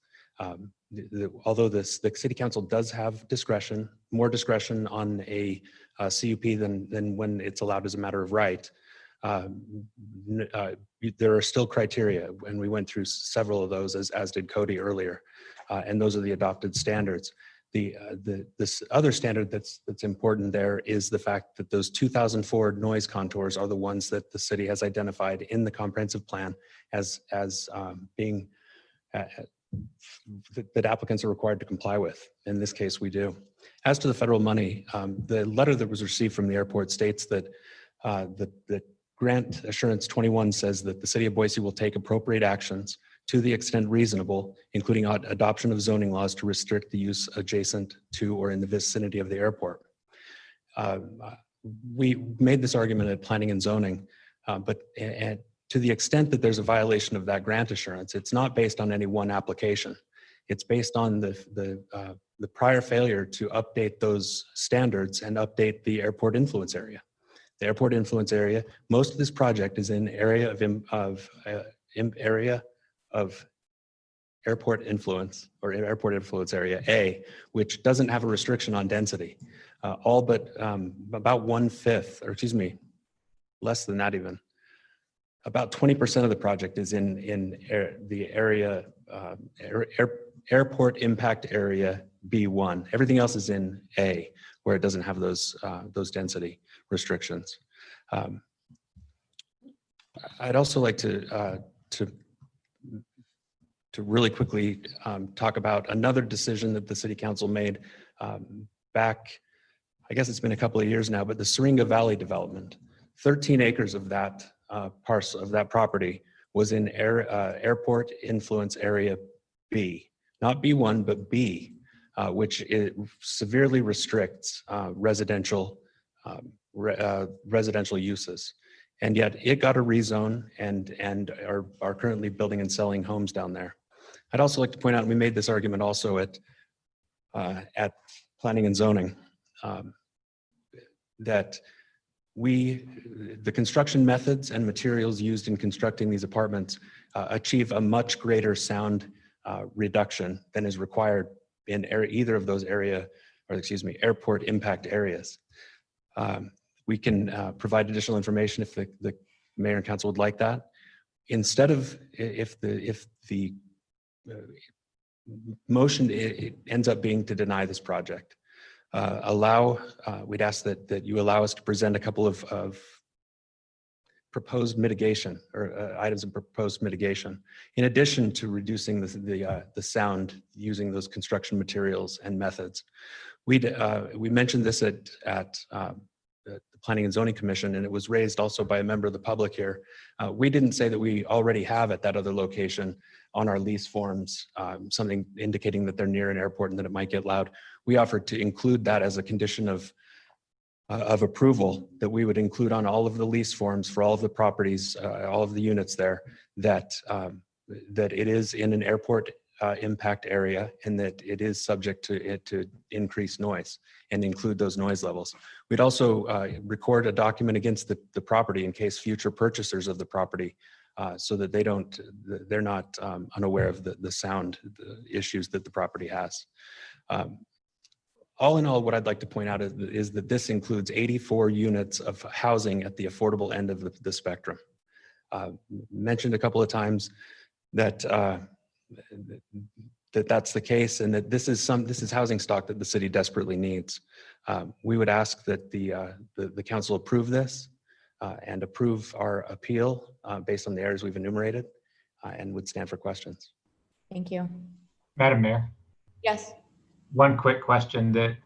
Although the city council does have discretion, more discretion on a CUP than when it's allowed as a matter of right, there are still criteria, and we went through several of those, as did Cody earlier, and those are the adopted standards. This other standard that's important there is the fact that those 2004 noise contours are the ones that the city has identified in the comprehensive plan as being that applicants are required to comply with. In this case, we do. As to the federal money, the letter that was received from the airport states that the grant assurance 21 says that the city of Boise will take appropriate actions to the extent reasonable, including adoption of zoning laws to restrict the use adjacent to or in the vicinity of the airport. We made this argument at planning and zoning, but to the extent that there's a violation of that grant assurance, it's not based on any one application. It's based on the prior failure to update those standards and update the airport influence area. The airport influence area, most of this project is in area of airport influence or airport influence area A, which doesn't have a restriction on density. All but about 1/5, or excuse me, less than that even. About 20% of the project is in the area, airport impact area B1. Everything else is in A, where it doesn't have those density restrictions. I'd also like to really quickly talk about another decision that the city council made back, I guess it's been a couple of years now, but the Syringa Valley development, 13 acres of that parcel of that property was in airport influence area B, not B1, but B, which it severely restricts residential uses. And yet it got a rezone and are currently building and selling homes down there. I'd also like to point out, and we made this argument also at planning and zoning, that the construction methods and materials used in constructing these apartments achieve a much greater sound reduction than is required in either of those airport impact areas. We can provide additional information if the mayor and council would like that. Instead of, if the motion ends up being to deny this project, we'd ask that you allow us to present a couple of proposed mitigation or items of proposed mitigation, in addition to reducing the sound using those construction materials and methods. We mentioned this at the Planning and Zoning Commission, and it was raised also by a member of the public here. We didn't say that we already have at that other location on our lease forms something indicating that they're near an airport and that it might get loud. We offered to include that as a condition of approval, that we would include on all of the lease forms for all of the properties, all of the units there, that it is in an airport impact area and that it is subject to increased noise, and include those noise levels. We'd also record a document against the property in case future purchasers of the property, so that they're not unaware of the sound issues that the property has. All in all, what I'd like to point out is that this includes 84 units of housing at the affordable end of the spectrum. Mentioned a couple of times that that's the case, and that this is housing stock that the city desperately needs. We would ask that the council approve this and approve our appeal based on the areas we've enumerated, and would stand for questions. Thank you. Madam Mayor. Yes. One quick question that,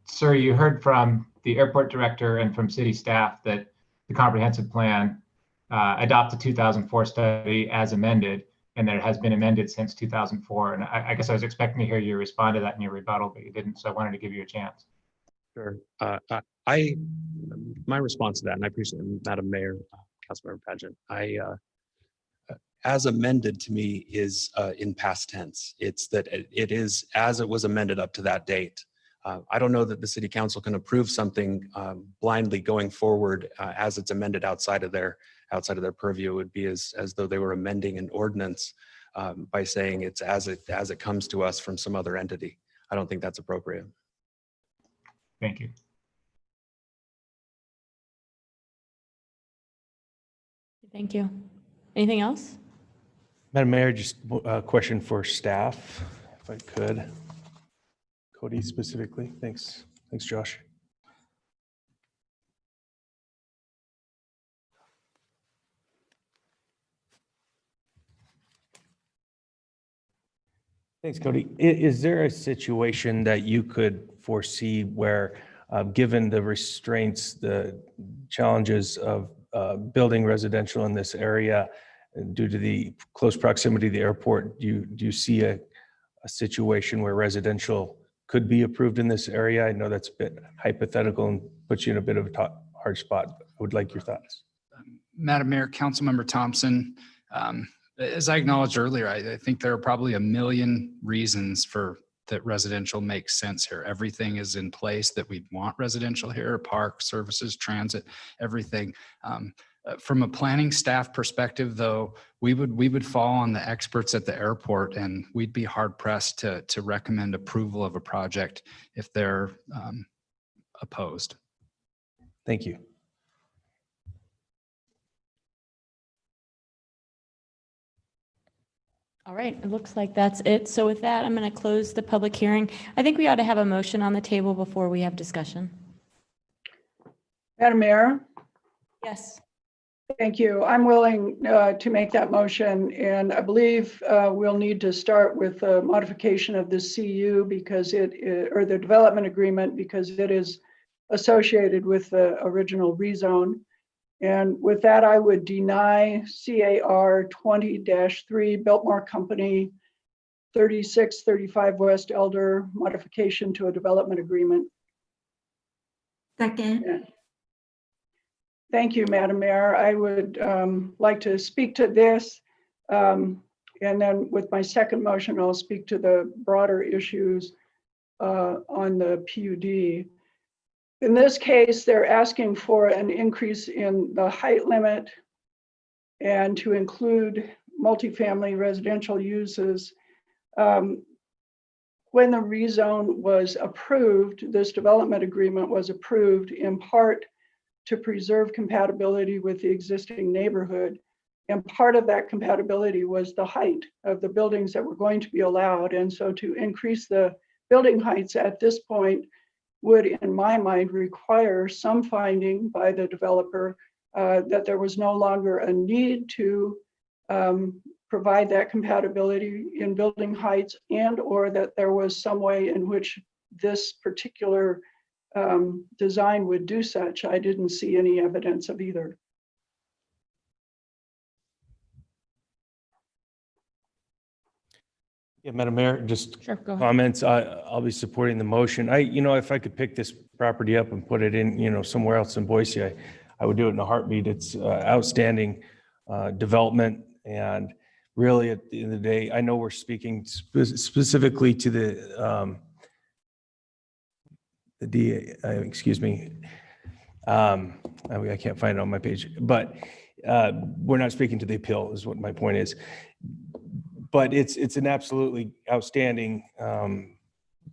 sir, you heard from the airport director and from city staff that the comprehensive plan adopt the 2004 study as amended, and that it has been amended since 2004. And I guess I was expecting to hear you respond to that in your rebuttal, but you didn't, so I wanted to give you a chance. Sure. My response to that, and I appreciate it, Madam Mayor, Councilmember Pageant, As amended to me is in past tense. It's that it is as it was amended up to that date. I don't know that the city council can approve something blindly going forward as it's amended outside of their purview. It would be as though they were amending an ordinance by saying it's as it comes to us from some other entity. I don't think that's appropriate. Thank you. Thank you. Anything else? Madam Mayor, just a question for staff, if I could. Cody specifically. Thanks. Thanks, Josh. Thanks, Cody. Is there a situation that you could foresee where, given the restraints, the challenges of building residential in this area due to the close proximity to the airport, do you see a situation where residential could be approved in this area? I know that's a bit hypothetical and puts you in a bit of a hard spot. I would like your thoughts. Madam Mayor, Councilmember Thompson, as I acknowledged earlier, I think there are probably a million reasons for that residential makes sense here. Everything is in place that we want residential here, park, services, transit, everything. From a planning staff perspective, though, we would fall on the experts at the airport, and we'd be hard pressed to recommend approval of a project if they're opposed. Thank you. All right, it looks like that's it. So with that, I'm going to close the public hearing. I think we ought to have a motion on the table before we have discussion. Madam Mayor, Yes. thank you. I'm willing to make that motion, and I believe we'll need to start with a modification of the CU because or the development agreement, because it is associated with the original rezone. And with that, I would deny CAR 20-3 Biltmore Company 3635 West Elder modification to a development agreement. Second. Yeah. Thank you, Madam Mayor. I would like to speak to this. And then with my second motion, I'll speak to the broader issues on the PUD. In this case, they're asking for an increase in the height limit and to include multifamily residential uses. When the rezone was approved, this development agreement was approved in part to preserve compatibility with the existing neighborhood. And part of that compatibility was the height of the buildings that were going to be allowed. And so to increase the building heights at this point would, in my mind, require some finding by the developer that there was no longer a need to provide that compatibility in building heights, and or that there was some way in which this particular design would do such. I didn't see any evidence of either. Yeah, Madam Mayor, just Sure, go ahead. comments. I'll be supporting the motion. If I could pick this property up and put it in, somewhere else in Boise, I would do it in a heartbeat. It's outstanding development, and really, at the end of the day, I know we're speaking specifically to the DA. Excuse me. I can't find it on my page, but we're not speaking to the appeal, is what my point is. But it's an absolutely outstanding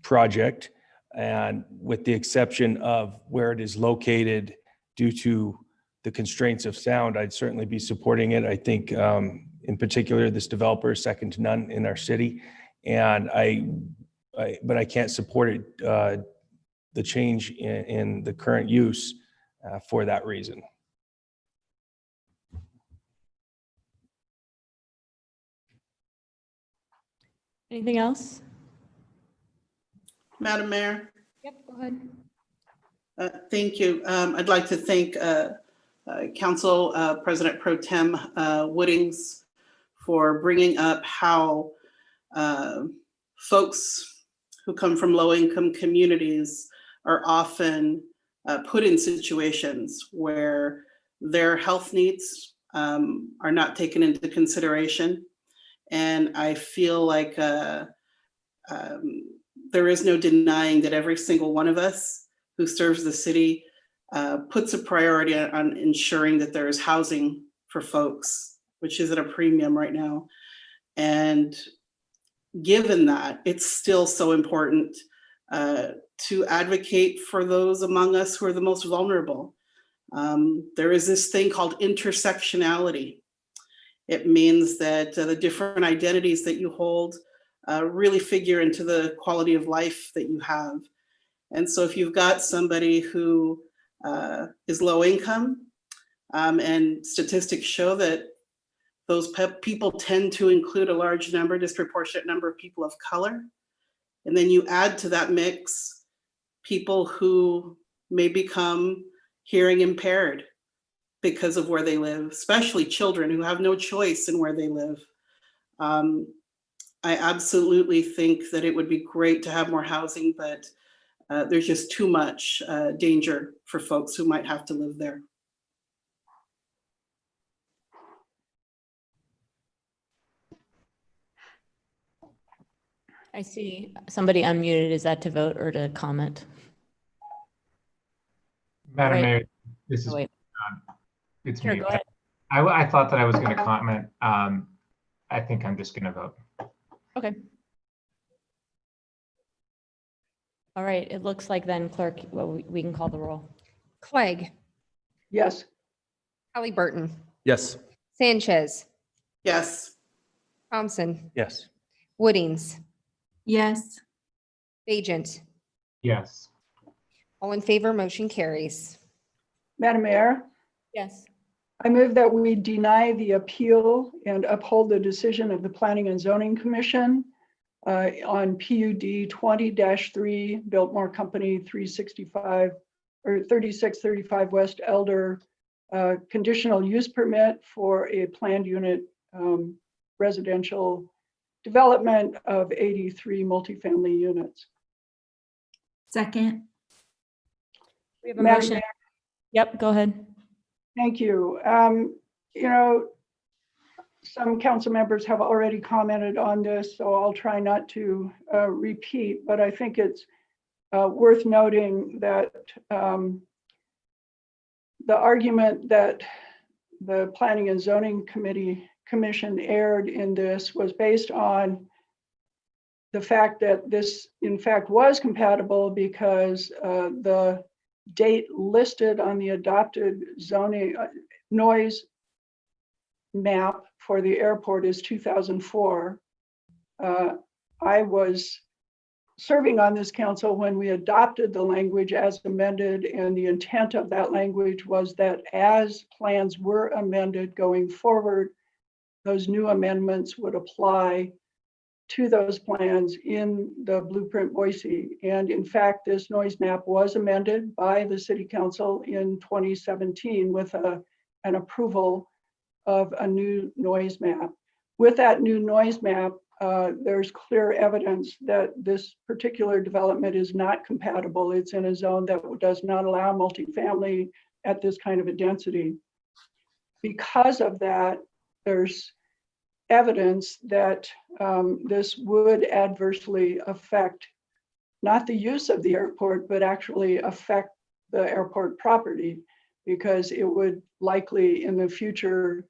project, and with the exception of where it is located due to the constraints of sound, I'd certainly be supporting it. I think in particular, this developer is second to none in our city, and but I can't support it, the change in the current use for that reason. Anything else? Madam Mayor, Yep, go ahead. thank you. I'd like to thank Council President Pro Tem Woodings for bringing up how folks who come from low-income communities are often put in situations where their health needs are not taken into consideration. And I feel like there is no denying that every single one of us who serves the city puts a priority on ensuring that there is housing for folks, which is at a premium right now. And given that, it's still so important to advocate for those among us who are the most vulnerable. There is this thing called intersectionality. It means that the different identities that you hold really figure into the quality of life that you have. And so if you've got somebody who is low income, and statistics show that those people tend to include a large number, disproportionate number of people of color. And then you add to that mix people who may become hearing impaired because of where they live, especially children who have no choice in where they live. I absolutely think that it would be great to have more housing, but there's just too much danger for folks who might have to live there. I see somebody unmuted. Is that to vote or to comment? Madam Right. Mayor, this is, Oh, wait. it's Sure, me. go ahead. I thought that I was going to comment. I think I'm just going to vote. Okay. All right, it looks like then clerk, well, we can call the roll. Clegg, Yes. Halliburton, Yes. Sanchez, Yes. Thompson, Yes. Woodings, Yes. Bajent. Yes. All in favor, motion carries. Madam Mayor, Yes. I move that we deny the appeal and uphold the decision of the Planning and Zoning Commission on PUD 20-3 Biltmore Company 365 or 3635 West Elder conditional use permit for a planned unit residential development of 83 multifamily units. Second. We have a Madam motion. Mayor, Yep, go ahead. thank you. You know, some council members have already commented on this, so I'll try not to repeat, but I think it's worth noting that the argument that the Planning and Zoning Commission aired in this was based on the fact that this in fact was compatible because the date listed on the adopted zoning noise map for the airport is 2004. I was serving on this council when we adopted the language as amended, and the intent of that language was that as plans were amended going forward, those new amendments would apply to those plans in the Blueprint Boise. And in fact, this noise map was amended by the City Council in 2017 with an approval of a new noise map. With that new noise map, there's clear evidence that this particular development is not compatible. It's in a zone that does not allow multifamily at this kind of a density. Because of that, there's evidence that this would adversely affect not the use of the airport, but actually affect the airport property, because it would likely in the future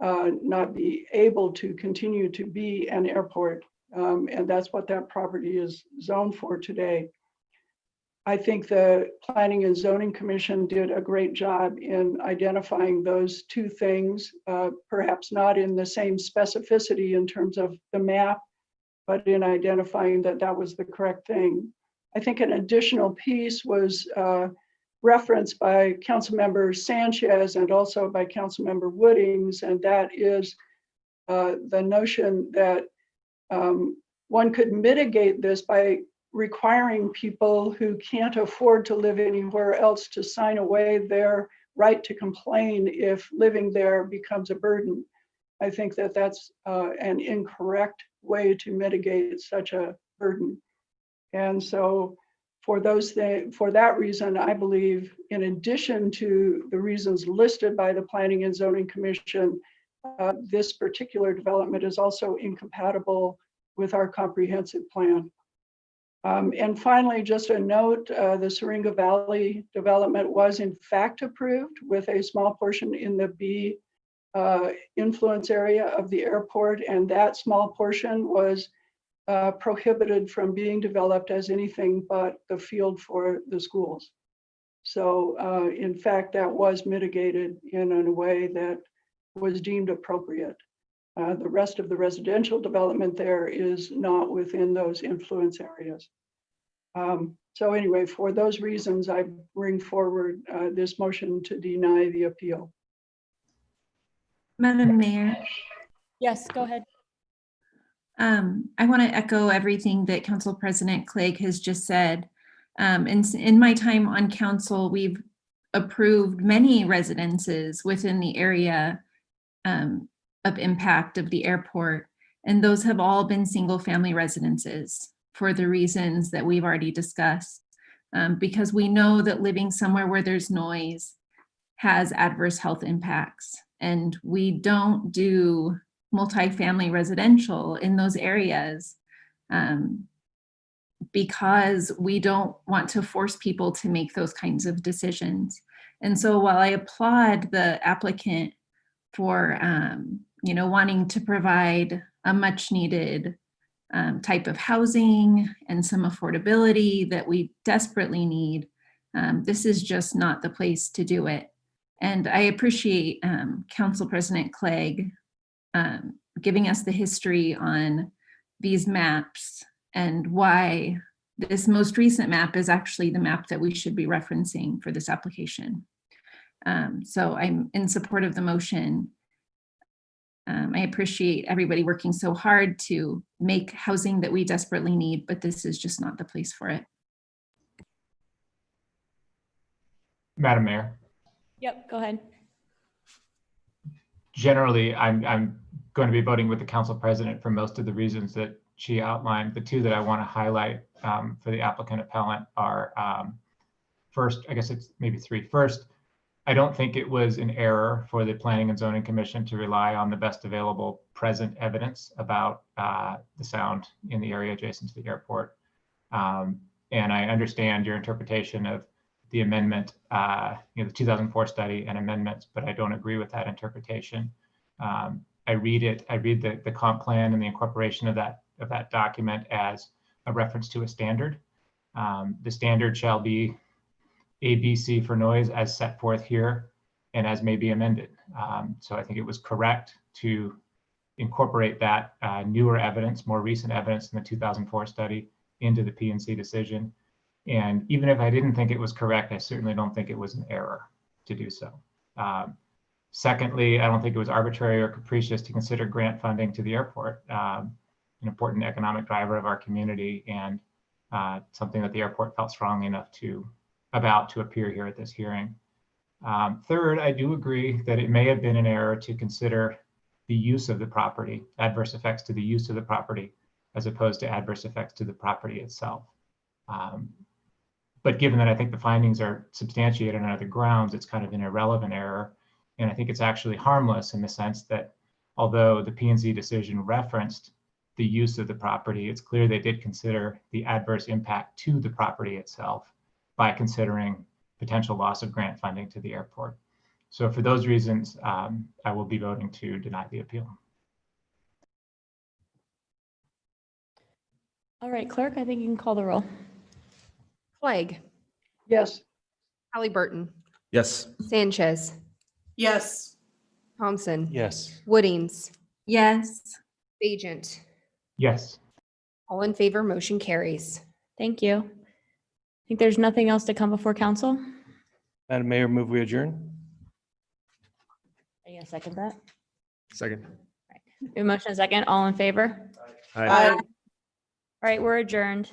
not be able to continue to be an airport. And that's what that property is zoned for today. I think the Planning and Zoning Commission did a great job in identifying those two things, perhaps not in the same specificity in terms of the map, but in identifying that that was the correct thing. I think an additional piece was referenced by Councilmember Sanchez and also by Councilmember Woodings, and that is the notion that one could mitigate this by requiring people who can't afford to live anywhere else to sign away their right to complain if living there becomes a burden. I think that that's an incorrect way to mitigate such a burden. And so for that reason, I believe, in addition to the reasons listed by the Planning and Zoning Commission, this particular development is also incompatible with our comprehensive plan. And finally, just a note, the Syringa Valley development was in fact approved with a small portion in the B influence area of the airport, and that small portion was prohibited from being developed as anything but the field for the schools. So in fact, that was mitigated in a way that was deemed appropriate. The rest of the residential development there is not within those influence areas. So anyway, for those reasons, I bring forward this motion to deny the appeal. Madam Mayor. Yes, go ahead. I want to echo everything that Council President Clegg has just said. In my time on council, we've approved many residences within the area of impact of the airport, and those have all been single-family residences for the reasons that we've already discussed, because we know that living somewhere where there's noise has adverse health impacts, and we don't do multifamily residential in those areas because we don't want to force people to make those kinds of decisions. And so while I applaud the applicant for wanting to provide a much needed type of housing and some affordability that we desperately need, this is just not the place to do it. And I appreciate Council President Clegg giving us the history on these maps and why this most recent map is actually the map that we should be referencing for this application. So I'm in support of the motion. I appreciate everybody working so hard to make housing that we desperately need, but this is just not the place for it. Madam Mayor. Yep, go ahead. Generally, I'm going to be voting with the council president for most of the reasons that she outlined. The two that I want to highlight for the applicant appellant are first, I guess it's maybe three. First, I don't think it was an error for the Planning and Zoning Commission to rely on the best available present evidence about the sound in the area adjacent to the airport. And I understand your interpretation of the amendment, the 2004 study and amendments, but I don't agree with that interpretation. I read the comp plan and the incorporation of that document as a reference to a standard. The standard shall be ABC for noise as set forth here and as may be amended. So I think it was correct to incorporate that newer evidence, more recent evidence in the 2004 study into the P&C decision. And even if I didn't think it was correct, I certainly don't think it was an error to do so. Secondly, I don't think it was arbitrary or capricious to consider grant funding to the airport, an important economic driver of our community and something that the airport felt strongly enough to appear here at this hearing. Third, I do agree that it may have been an error to consider the use of the property, adverse effects to the use of the property, as opposed to adverse effects to the property itself. But given that I think the findings are substantiated on other grounds, it's kind of an irrelevant error. And I think it's actually harmless in the sense that although the P&Z decision referenced the use of the property, it's clear they did consider the adverse impact to the property itself by considering potential loss of grant funding to the airport. So for those reasons, I will be voting to deny the appeal. All right, clerk, I think you can call the roll. Clegg. Yes. Halliburton. Yes. Sanchez. Yes. Thompson. Yes. Woodings. Yes. Agent. Yes. All in favor, motion carries. Thank you. I think there's nothing else to come before council. Madam Mayor, move we adjourn. Are you gonna second that? Second. We have a motion and a second. All in favor? Aye. All right, we're adjourned.